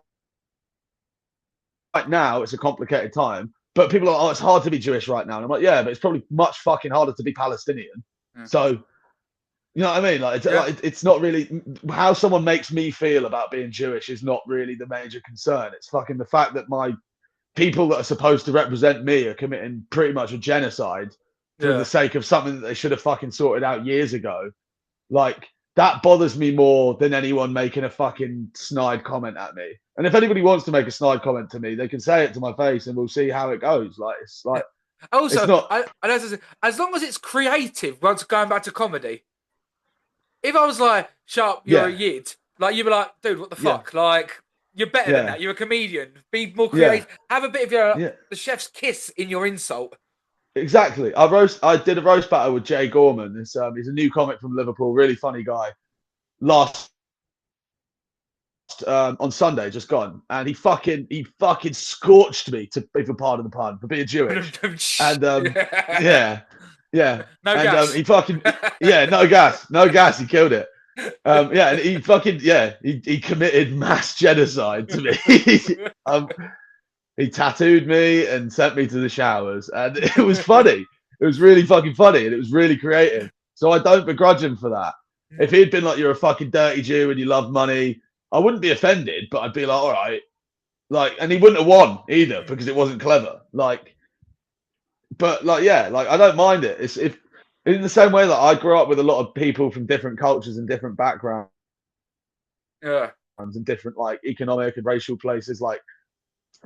now, it's a complicated time. But people are, oh, it's hard to be Jewish right now. And I'm like, yeah, but it's probably much fucking harder to be Palestinian. So, you know what I mean? Like, it's not really how someone makes me feel about being Jewish is not really the major concern. It's fucking the fact that my people that are supposed to represent me are committing pretty much a genocide for the sake of something that they should have fucking sorted out years ago. Like that bothers me more than anyone making a fucking snide comment at me. And if anybody wants to make a snide comment to me, they can say it to my face and we'll see how it goes. Like it's like Also, it's not as long as it's creative, once going back to comedy. If I was like, "Sharp, you're a yid," like you'd be like, "Dude, what the fuck?" Like you're better than that. You're a comedian. Be more creative. Have a bit of the chef's kiss in your insult. Exactly. I did a roast battle with Jay Gorman. He's a new comic from Liverpool, really funny guy. Last on Sunday, just gone, and he fucking scorched me, to even pardon the pun, for being Jewish. And No and gas. he fucking no gas. He killed it. And he fucking he committed mass genocide to me. He tattooed me and sent me to the showers, and it was funny. It was really fucking funny, and it was really creative. So I don't begrudge him for that. If he'd been like, "You're a fucking dirty Jew and you love money," I wouldn't be offended, but I'd be like, "All right," like, and he wouldn't have won either because it wasn't clever. Like, but like, yeah, like I don't mind it. It's if in the same way that I grew up with a lot of people from different cultures and different backgrounds, and different like economic and racial places, like.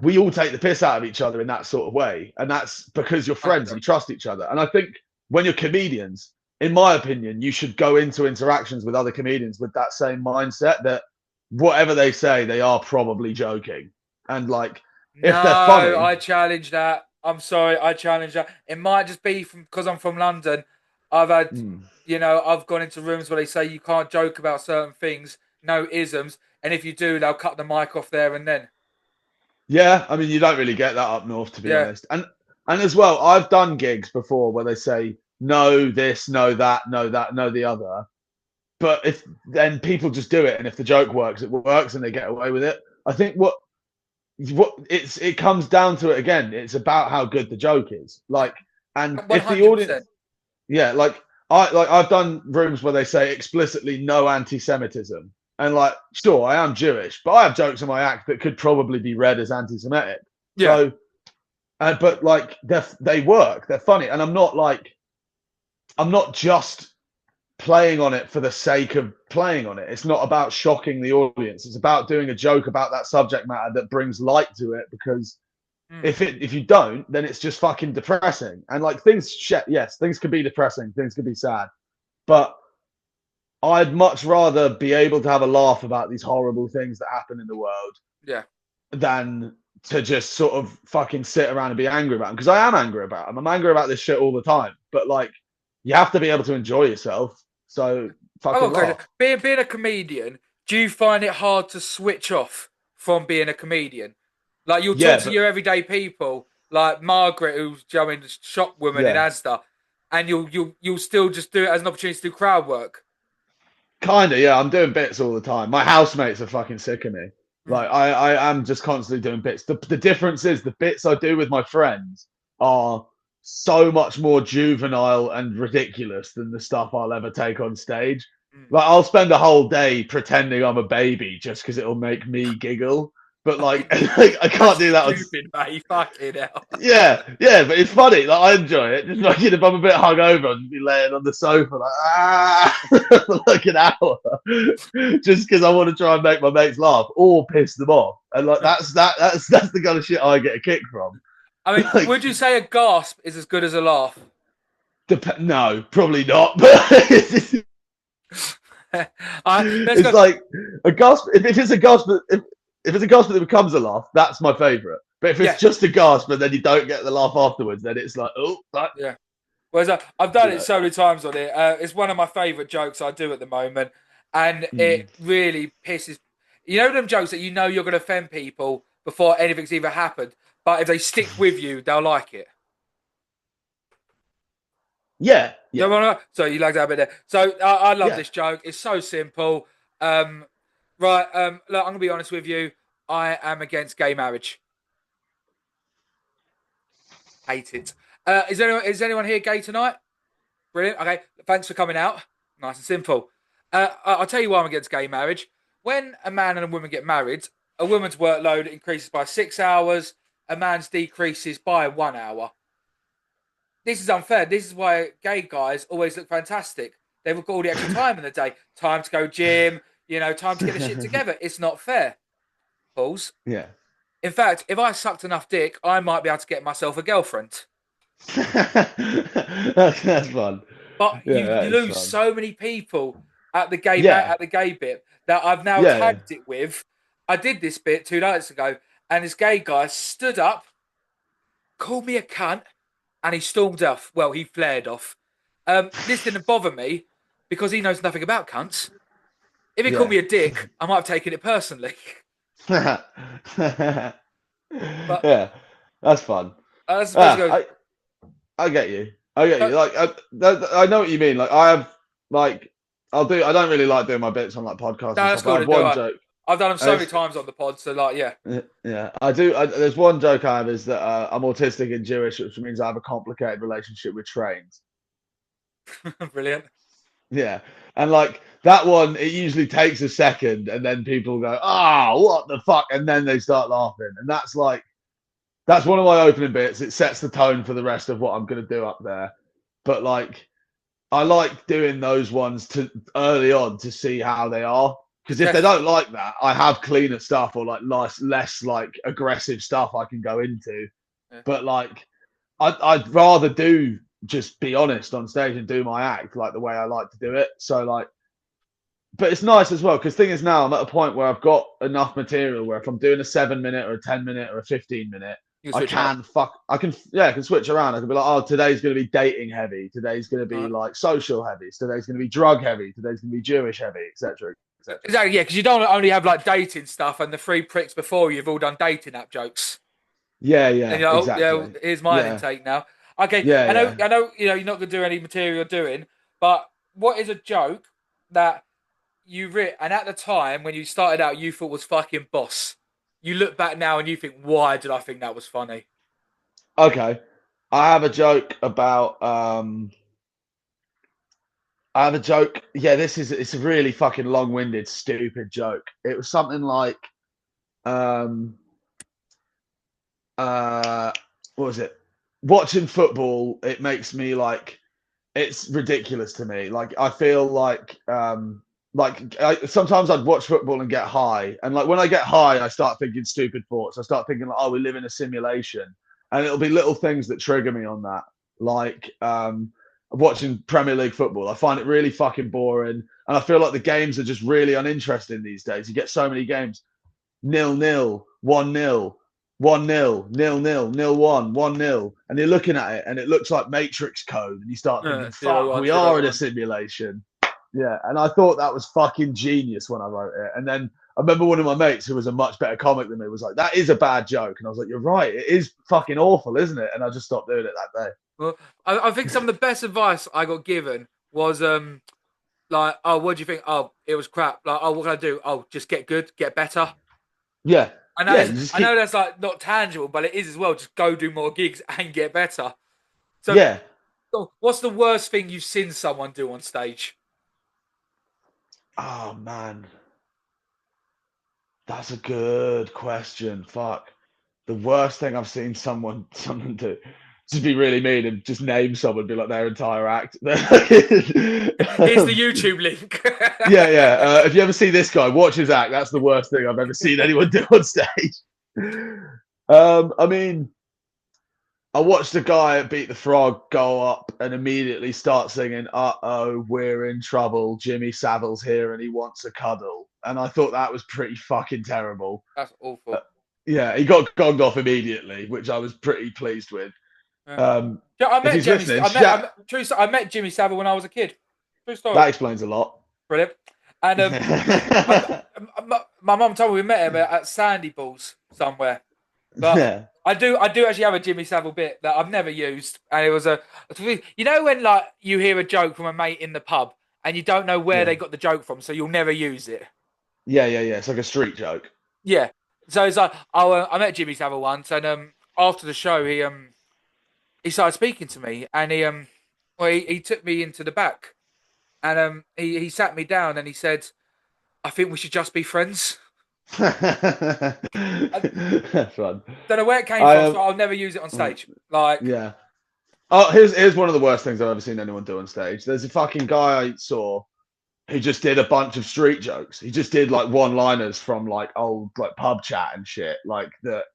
We all take the piss out of each other in that sort of way. And that's because you're friends and you trust each other. And I think when you're comedians, in my opinion, you should go into interactions with other comedians with that same mindset that whatever they say, they are probably joking. And like, if they're funny. I challenge that. I'm sorry, I challenge that. It might just be from because I'm from London. I've had, Mm. I've gone into rooms where they say you can't joke about certain things, no isms, and if you do, they'll cut the mic off there and then. Yeah, I mean, you don't really get that up north, to be Yeah, honest. And as well, I've done gigs before where they say no this, no that, no that, no the other. But if then people just do it, and if the joke works, it works, and they get away with it. I think it comes down to it again. It's about how good the joke is. Like, and one if the hundred audience, percent. yeah, I've done rooms where they say explicitly no anti-Semitism, and like, sure, I am Jewish, but I have jokes in my act that could probably be read as anti-Semitic. Yeah, So, but like they work, they're funny, and I'm not just playing on it for the sake of playing on it. It's not about shocking the audience. It's about doing a joke about that subject matter that brings light to it. Because mm. if you don't, then it's just fucking depressing. And like yes, things could be depressing, things could be sad, but I'd much rather be able to have a laugh about these horrible things that happen in the world Yeah. than to just sort of fucking sit around and be angry about them. Because I am angry about them. I'm angry about this shit all the time. But like, you have to be able to enjoy yourself. So I've got fucking a question. laugh. Being a comedian, do you find it hard to switch off from being a comedian? Like you'll talk Yeah, to but your everyday people, like Margaret, who's the shop woman in yeah, Asda, and you'll still just do it as an opportunity to do crowd work. kind of. Yeah, I'm doing bits all the time. My housemates are fucking sick of me. Like Mm. I am just constantly doing bits. The difference is the bits I do with my friends are so much more juvenile and ridiculous than the stuff I'll ever take on stage. Mm. Like I'll spend a whole day pretending I'm a baby just because it'll make me giggle. But like, I can't That's do that on. stupid, mate. Fucking hell. Yeah, but it's funny. Like I enjoy it. Just like if I'm a bit hungover, I'll just be laying on the sofa for like an hour, just because I want to try and make my mates laugh or piss them off. And like that's the kind of shit I get a kick from. I mean, Like, would you say a gasp is as good as a laugh? no, probably not. But Let's it's go. like a gasp. If it's a gasp, if it's a gasp that becomes a laugh, that's my favorite. But if it's Yeah, just a gasp and then you don't get the laugh afterwards, then it's like, oh, that, yeah. Whereas I've done you it know. so many times on it. It's one of my favourite jokes I do at the moment, and Mm. it really pisses. You know them jokes that you know you're going to offend people before anything's even happened, but if they stick with you, they'll like it. Yeah, You yeah, know what So you like that bit there. So I love yeah. this joke. It's so simple. Right. Look, I'm going to be honest with you. I am against gay marriage. Hate it. Is anyone here gay tonight? Brilliant. Okay, thanks for coming out. Nice and simple. I'll tell you why I'm against gay marriage. When a man and a woman get married, a woman's workload increases by 6 hours, a man's decreases by 1 hour. This is unfair. This is why gay guys always look fantastic. They've got all the extra time in the day, time to go gym, time to get the shit together. It's not fair. Pause. Yeah. In fact, if I sucked enough dick, I might be able to get myself a girlfriend. That's fun. But Yeah, you that is lose fun. so many people Yeah, at the gay bit that I've now yeah, tagged it with. I did this bit 2 nights ago, and this gay guy stood up, called me a cunt, and he stormed off. Well, he flared off. This didn't bother me because he knows nothing about cunts. If he called yeah. me a dick, I might have taken it personally. But Yeah, that's fun. that's supposed to Ah, go. I get you. I get you. So, Like I know what you mean. Like I have like I don't really like doing my bits on like podcasts no, and that's stuff. But I cool to have do. one joke. I've done them And so many times on the pod, so like, yeah, yeah, I do. There's one joke I have is that I'm autistic and Jewish, which means I have a complicated relationship with trains. brilliant. Yeah. And like that one, it usually takes a second and then people go, ah, oh, what the fuck? And then they start laughing. And that's one of my opening bits. It sets the tone for the rest of what I'm going to do up there. But like, I like doing those ones to early on to see how they are. To Because if they test don't them. like that, I have cleaner stuff or like less like aggressive stuff I can go into. Yeah. But like, I'd rather do just be honest on stage and do my act like the way I like to do it. So like, but it's nice as well because thing is now I'm at a point where I've got enough material where if I'm doing a 7 minute or a 10 minute or a 15 minute, You I switch up. can fuck. I can switch around. I can be like, oh, today's going to be dating heavy. Today's going to All be right. like social heavy. Today's going to be drug heavy. Today's going to be Jewish heavy, etc., etc. Exactly, yeah, because you don't only have like dating stuff and the three pricks before you've all done dating app jokes. Yeah, And yeah, you're like, oh, yeah, exactly. here's my Yeah, intake now. Okay, yeah, yeah. I know, you know, you're not gonna do any material doing, but what is a joke that you writ and at the time when you started out you thought was fucking boss? You look back now and you think, why did I think that was funny? Okay. I have a joke about. I have a joke. Yeah, it's a really fucking long-winded, stupid joke. It was something like, um, uh, what was it? Watching football, it makes me like it's ridiculous to me. Like I feel sometimes I'd watch football and get high, and like when I get high, I start thinking stupid thoughts. I start thinking like, oh, we live in a simulation, and it'll be little things that trigger me on that, like watching Premier League football. I find it really fucking boring, and I feel like the games are just really uninteresting these days. You get so many games 0-0, 1-0, 1-0, 0-0, 0-1, 1-0, and you're looking at it and it looks like Matrix code, and you start thinking, Zero fuck, one we zero are in a one. simulation. Yeah, and I thought that was fucking genius when I wrote it. And then I remember one of my mates who was a much better comic than me was like, that is a bad joke. And I was like, you're right, it is fucking awful, isn't it? And I just stopped doing it that day. Well, I think some of the best advice I got given was like, oh, what do you think? Oh, it was crap. Like, oh, what can I do? Oh, just get good, get better. Yeah, yeah, you just I know keep, that's like not tangible, but it is as well. Just go do more gigs and get better. So, yeah. what's the worst thing you've seen someone do on stage? Oh, man. That's a good question. Fuck. The worst thing I've seen someone do. Just be really mean and just name someone, be like their entire act. Here's the YouTube link. Yeah, yeah. If you ever see this guy, watch his act. That's the worst thing I've ever seen anyone do on stage. I mean, I watched a guy at Beat the Frog go up and immediately start singing, "Uh oh, we're in trouble. Jimmy Savile's here and he wants a cuddle." And I thought that was pretty fucking terrible. That's Uh, awful. yeah, he got gonged off immediately, which I was pretty pleased with. Yeah. Um, Yeah, if he's listening, Sha I met Jimmy Savile when I was a kid. True story. that explains a lot. Brilliant. And my mum told me we met him at Sandy Balls somewhere. But Yeah, I do actually have a Jimmy Savile bit that I've never used, and it was you know when like you hear a joke from a mate in the pub and you don't know where yeah, they got the joke from, so you'll never use it. yeah, yeah, yeah. It's like a street joke. Yeah. So it's like, oh, I met Jimmy Savile once, and after the show, he started speaking to me, and he took me into the back, and he sat me down, and he said, "I think we should just be friends." I That's fun. don't know where it came I from, so I'll never use it on stage. Like, yeah. Oh, here's one of the worst things I've ever seen anyone do on stage. There's a fucking guy I saw who just did a bunch of street jokes. He just did like one-liners from like old like pub chat and shit, like that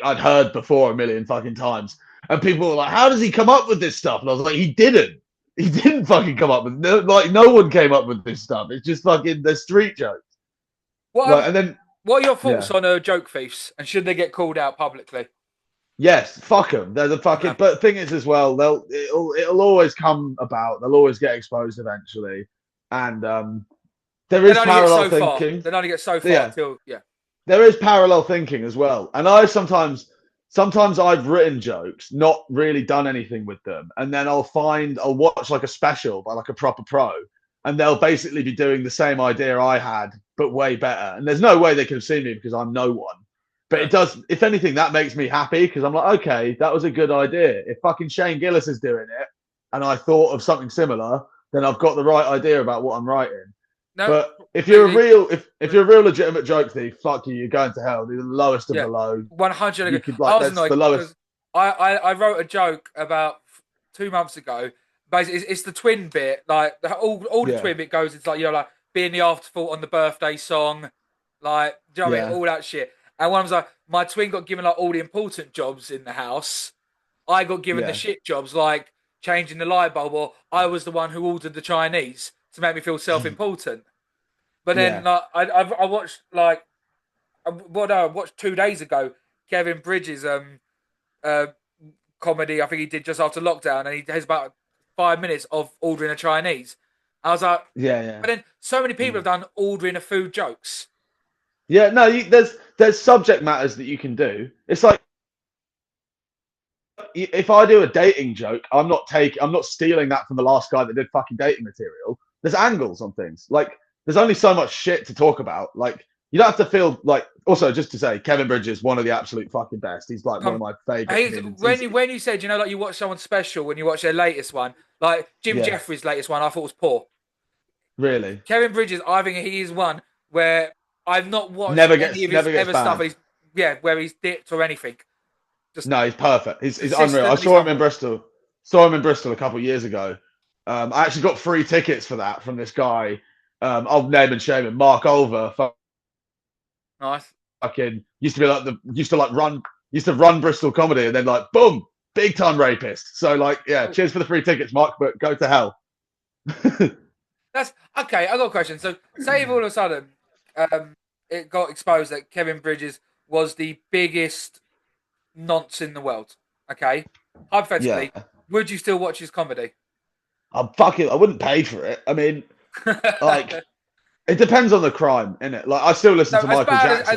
I'd heard before a million fucking times. And people were like, "How does he come up with this stuff?" And I was like, "He didn't. He didn't fucking come up with no one came up with this stuff. It's just fucking the street jokes." what Like, and then what are your yeah, thoughts on joke thieves, and should they get called out publicly? yes, fuck them. They're the fucking. Okay. But the thing is, as well, it'll always come about. They'll always get exposed eventually, and there They'd is only get parallel so far. thinking. They'd only get so far Yeah, till yeah. there is parallel thinking as well. And I sometimes I've written jokes, not really done anything with them, and then I'll watch like a special by like a proper pro, and they'll basically be doing the same idea I had, but way better. And there's no way they could have seen me because I'm no one. But Yeah. it does, if anything, that makes me happy because I'm like, okay, that was a good idea. If fucking Shane Gillis is doing it and I thought of something similar, then I've got the right idea about what I'm writing. No, But completely. if you're a real legitimate joke thief, fuck you, you're going to hell. You're the lowest of Yeah, the low. 100. You could I like was that's annoyed the lowest. because I wrote a joke about 2 months ago. Basically, it's the twin bit. Like all the Yeah, twin bit goes. It's like like being the afterthought on the birthday song, like do you know what I mean? yeah, All that shit. And one was like my twin got given like all the important jobs in the house. I got given the yeah, shit jobs like changing the light bulb, or I was the one who ordered the Chinese to make me feel self-important. But then yeah, like I watched like what I watched 2 days ago, Kevin Bridges uh, comedy I think he did just after lockdown, and he has about 5 minutes of ordering a Chinese. I was like, Yeah, yeah. but then so many people have Mm. done ordering a food jokes. Yeah, no, there's subject matters that you can do. It's like if I do a dating joke, I'm not stealing that from the last guy that did fucking dating material. There's angles on things. Like there's only so much shit to talk about. Like you don't have to feel like. Also, just to say, Kevin Bridges, one of the absolute fucking best. He's like one of my favorite comedians. When you said, like you watch someone's special, when you watch their latest one, like Jim Yeah, Jeffries' latest one, I thought was poor. really. Kevin Bridges, I think he is one where I've not watched any of his Never gets ever stuff, banned. where he's dipped or anything. Just No, he's perfect. He's unreal. consistent I and he's saw him in humble. Bristol. Saw him in Bristol a couple of years ago. I actually got free tickets for that from this guy. I'll name and shame him. Mark Olver. Nice. Fucking used to run Bristol comedy, and then like boom, big time rapist. So like yeah, Oh, cheers for the free tickets, Mark. But go to hell. that's okay. I got a question. So, say if all of a sudden it got exposed that Kevin Bridges was the biggest nonce in the world, okay? Yeah, Hypothetically, would you still watch his comedy? I wouldn't pay for it. I mean, like it depends on the crime, innit? Like I still listen No, to Michael Jackson.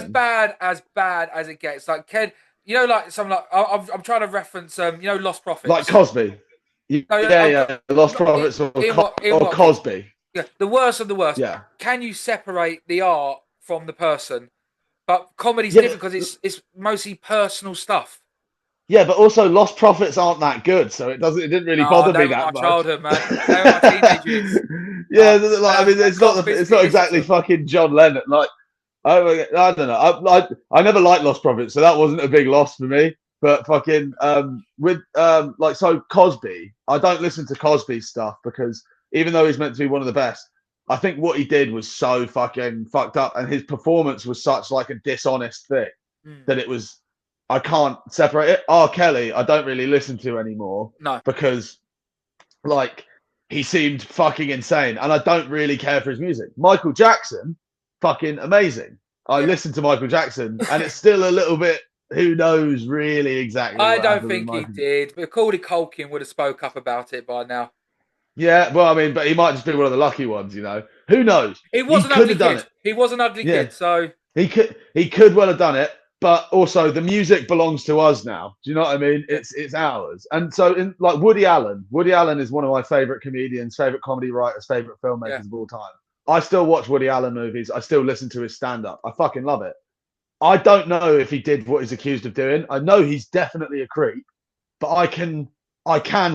as bad as it gets. Like Ken, like some like I'm trying to reference Lost Like Prophets. Cosby. No, no, Yeah, yeah. Lost not Prophets or, in or what case? Cosby. Yeah, the worst of the worst. Yeah. Can you separate the art from the person? But comedy's Yeah, different because it's mostly personal stuff. yeah, but also Lost Prophets aren't that good, so it didn't really No, bother they me were my that much. childhood, man. They were my teenage years. Yeah, like I mean, Cosby's it's not music exactly to fucking John Lennon. Like I don't know. I never liked Lost Prophets, so that wasn't a big loss for me. But fucking with like so Cosby, I don't listen to Cosby stuff because even though he's meant to be one of the best, I think what he did was so fucking fucked up, and his performance was such like a dishonest thing Mm. that it was. I can't separate it. R. Kelly, I don't really listen to anymore No. because like he seemed fucking insane, and I don't really care for his music. Michael Jackson, fucking amazing. I Yeah. listen to Michael Jackson, and it's still a little bit. Who knows really exactly I what don't happened with think he Michael? did, but Cordy Culkin would have spoke up about it by now. Yeah, well, I mean, but he might just be one of the lucky ones, you know. Who knows? He He was an could ugly have done kid. it. He was an ugly Yeah, kid, so he could well have done it, but also the music belongs to us now. Do you know what I mean? yeah, It's ours. And so in like Woody Allen is one of my favorite comedians, favorite comedy writers, favorite yeah. filmmakers of all time. I still watch Woody Allen movies. I still listen to his stand up. I fucking love it. I don't know if he did what he's accused of doing. I know he's definitely a creep, but I can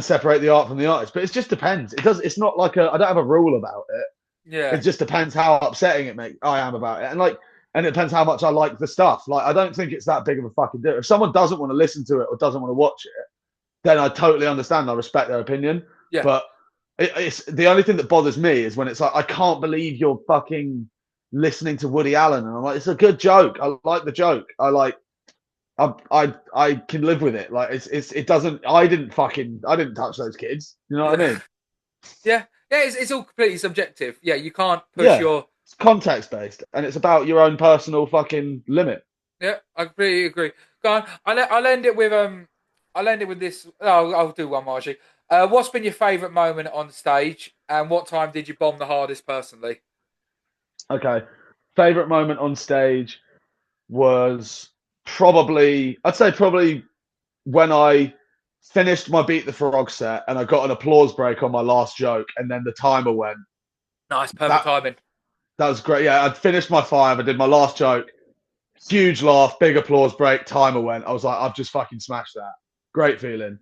separate the art from the artist. But it just depends. It's not like I don't have a rule about it. It Yeah. just depends how upsetting I am about it. And it depends how much I like the stuff. Like I don't think it's that big of a fucking deal. If someone doesn't want to listen to it or doesn't want to watch it, then I totally understand. I respect their opinion. Yeah. But it's the only thing that bothers me is when it's like I can't believe you're fucking listening to Woody Allen, and I'm like, it's a good joke. I like the joke. I can live with it. Like it doesn't. I didn't touch those kids. You know what I Yeah. mean? Yeah. Yeah, it's all completely subjective. Yeah, you can't push Yeah. your It's context based, and it's about your own personal fucking limit. Yeah, I completely agree. Go on. I'll end it with this. Oh, I'll do one more actually. What's been your favourite moment on stage, and what time did you bomb the hardest personally? Okay. Favorite moment on stage was I'd say probably when I finished my Beat the Frog set and I got an applause break on my last joke, and then the timer went. Nice, perfect That timing. that was great. Yeah, I'd finished my 5. I did my last joke. Huge laugh, big applause break, timer went. I was like, I've just fucking smashed that. Great feeling.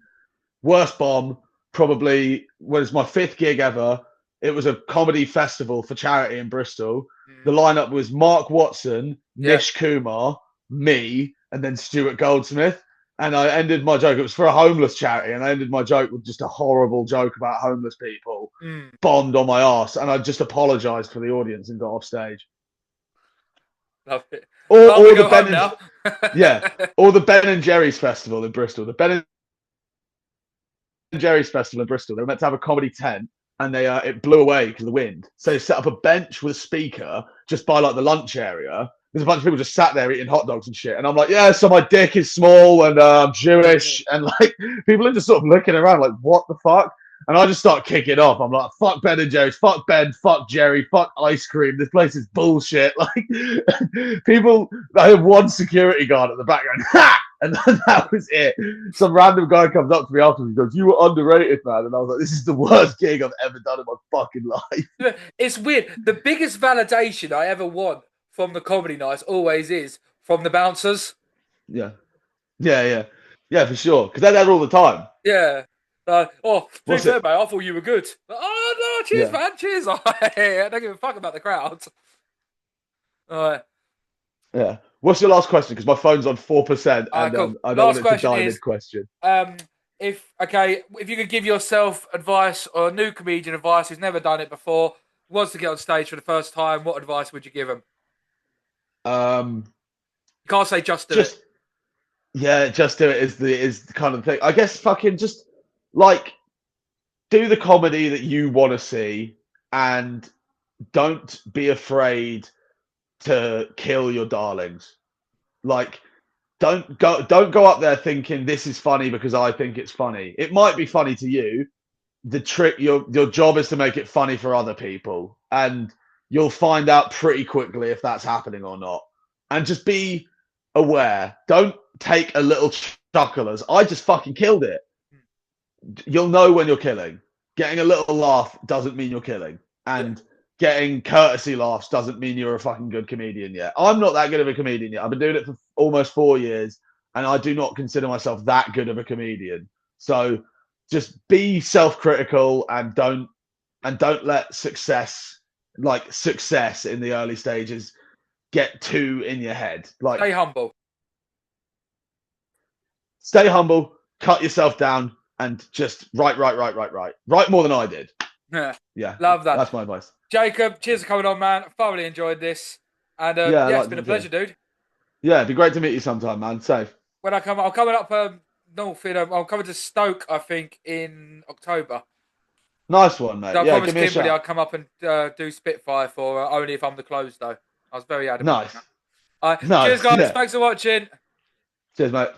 Worst bomb, probably was my 5th gig ever. It was a comedy festival for charity in Bristol. The lineup was Mark Watson, Yeah. Nish Kumar, me, and then Stuart Goldsmith. And I ended my joke. It was for a homeless charity, and I ended my joke with just a horrible joke about homeless people. Bombed on my ass, and I just apologized for the audience and got off stage. Love it. Or go the Ben home now. yeah, or the Ben and Jerry's festival in Bristol. The Ben and Jerry's festival in Bristol. They were meant to have a comedy tent, and it blew away because of the wind. So they set up a bench with a speaker just by like the lunch area. there's a bunch of people just sat there eating hot dogs and shit. And I'm like, yeah, so my dick is small and I'm Jewish. And like, people are just sort of looking around like, what the fuck? And I just start kicking off. I'm like, fuck Ben and Jerry's, fuck Ben, fuck Jerry, fuck ice cream. This place is bullshit. Like, people, I have one security guard at the background, ha! And then that was it. Some random guy comes up to me afterwards and goes, you were underrated, man. And I was like, this is the worst gig I've ever done in my fucking life. It's weird. The biggest validation I ever want from the comedy nights always is from the bouncers. Yeah. Yeah, for sure. Because they're there all the time. Yeah. To be What's fair, it? mate, I thought you were good. Oh, no, cheers, Yeah. man. Cheers. I don't give a fuck about the crowd. All right. Yeah. What's your last question? Because my phone's on 4%, and Cool. I don't Last want it to question die is, mid-question. if you could give yourself advice or a new comedian advice who's never done it before, wants to get on stage for the first time, what advice would you give him? You can't say just do it. Yeah, just do it is the kind of thing. I guess fucking just like do the comedy that you want to see, and don't be afraid to kill your darlings. Like, don't go up there thinking this is funny because I think it's funny. It might be funny to you. The trick, your job is to make it funny for other people, and you'll find out pretty quickly if that's happening or not. And just be aware. Don't take a little chuckle as I just fucking killed it. You'll know when you're killing. Getting a little laugh doesn't mean you're killing, and getting courtesy laughs doesn't mean you're a fucking good comedian yet. I'm not that good of a comedian yet. I've been doing it for almost 4 years, and I do not consider myself that good of a comedian. So just be self-critical and don't let success in the early stages get too in your head. Like, Stay humble. stay humble, cut yourself down, and just write more than I did. Yeah, Love that. That's my advice. Jacob, cheers for coming on, man. I thoroughly enjoyed this. And it's been a pleasure, dude. Yeah, it'd be great to meet you sometime, man. Safe. When I'm coming up north. I'm coming to Stoke, I think, in October. Nice one, mate. So I promised give me a Kimberly shout. I'll come up and do Spitfire for her, only if I'm the close, though. I was very adamant. Nice. All right, Nice. cheers, guys. Yeah. Thanks for watching. Cheers, mate.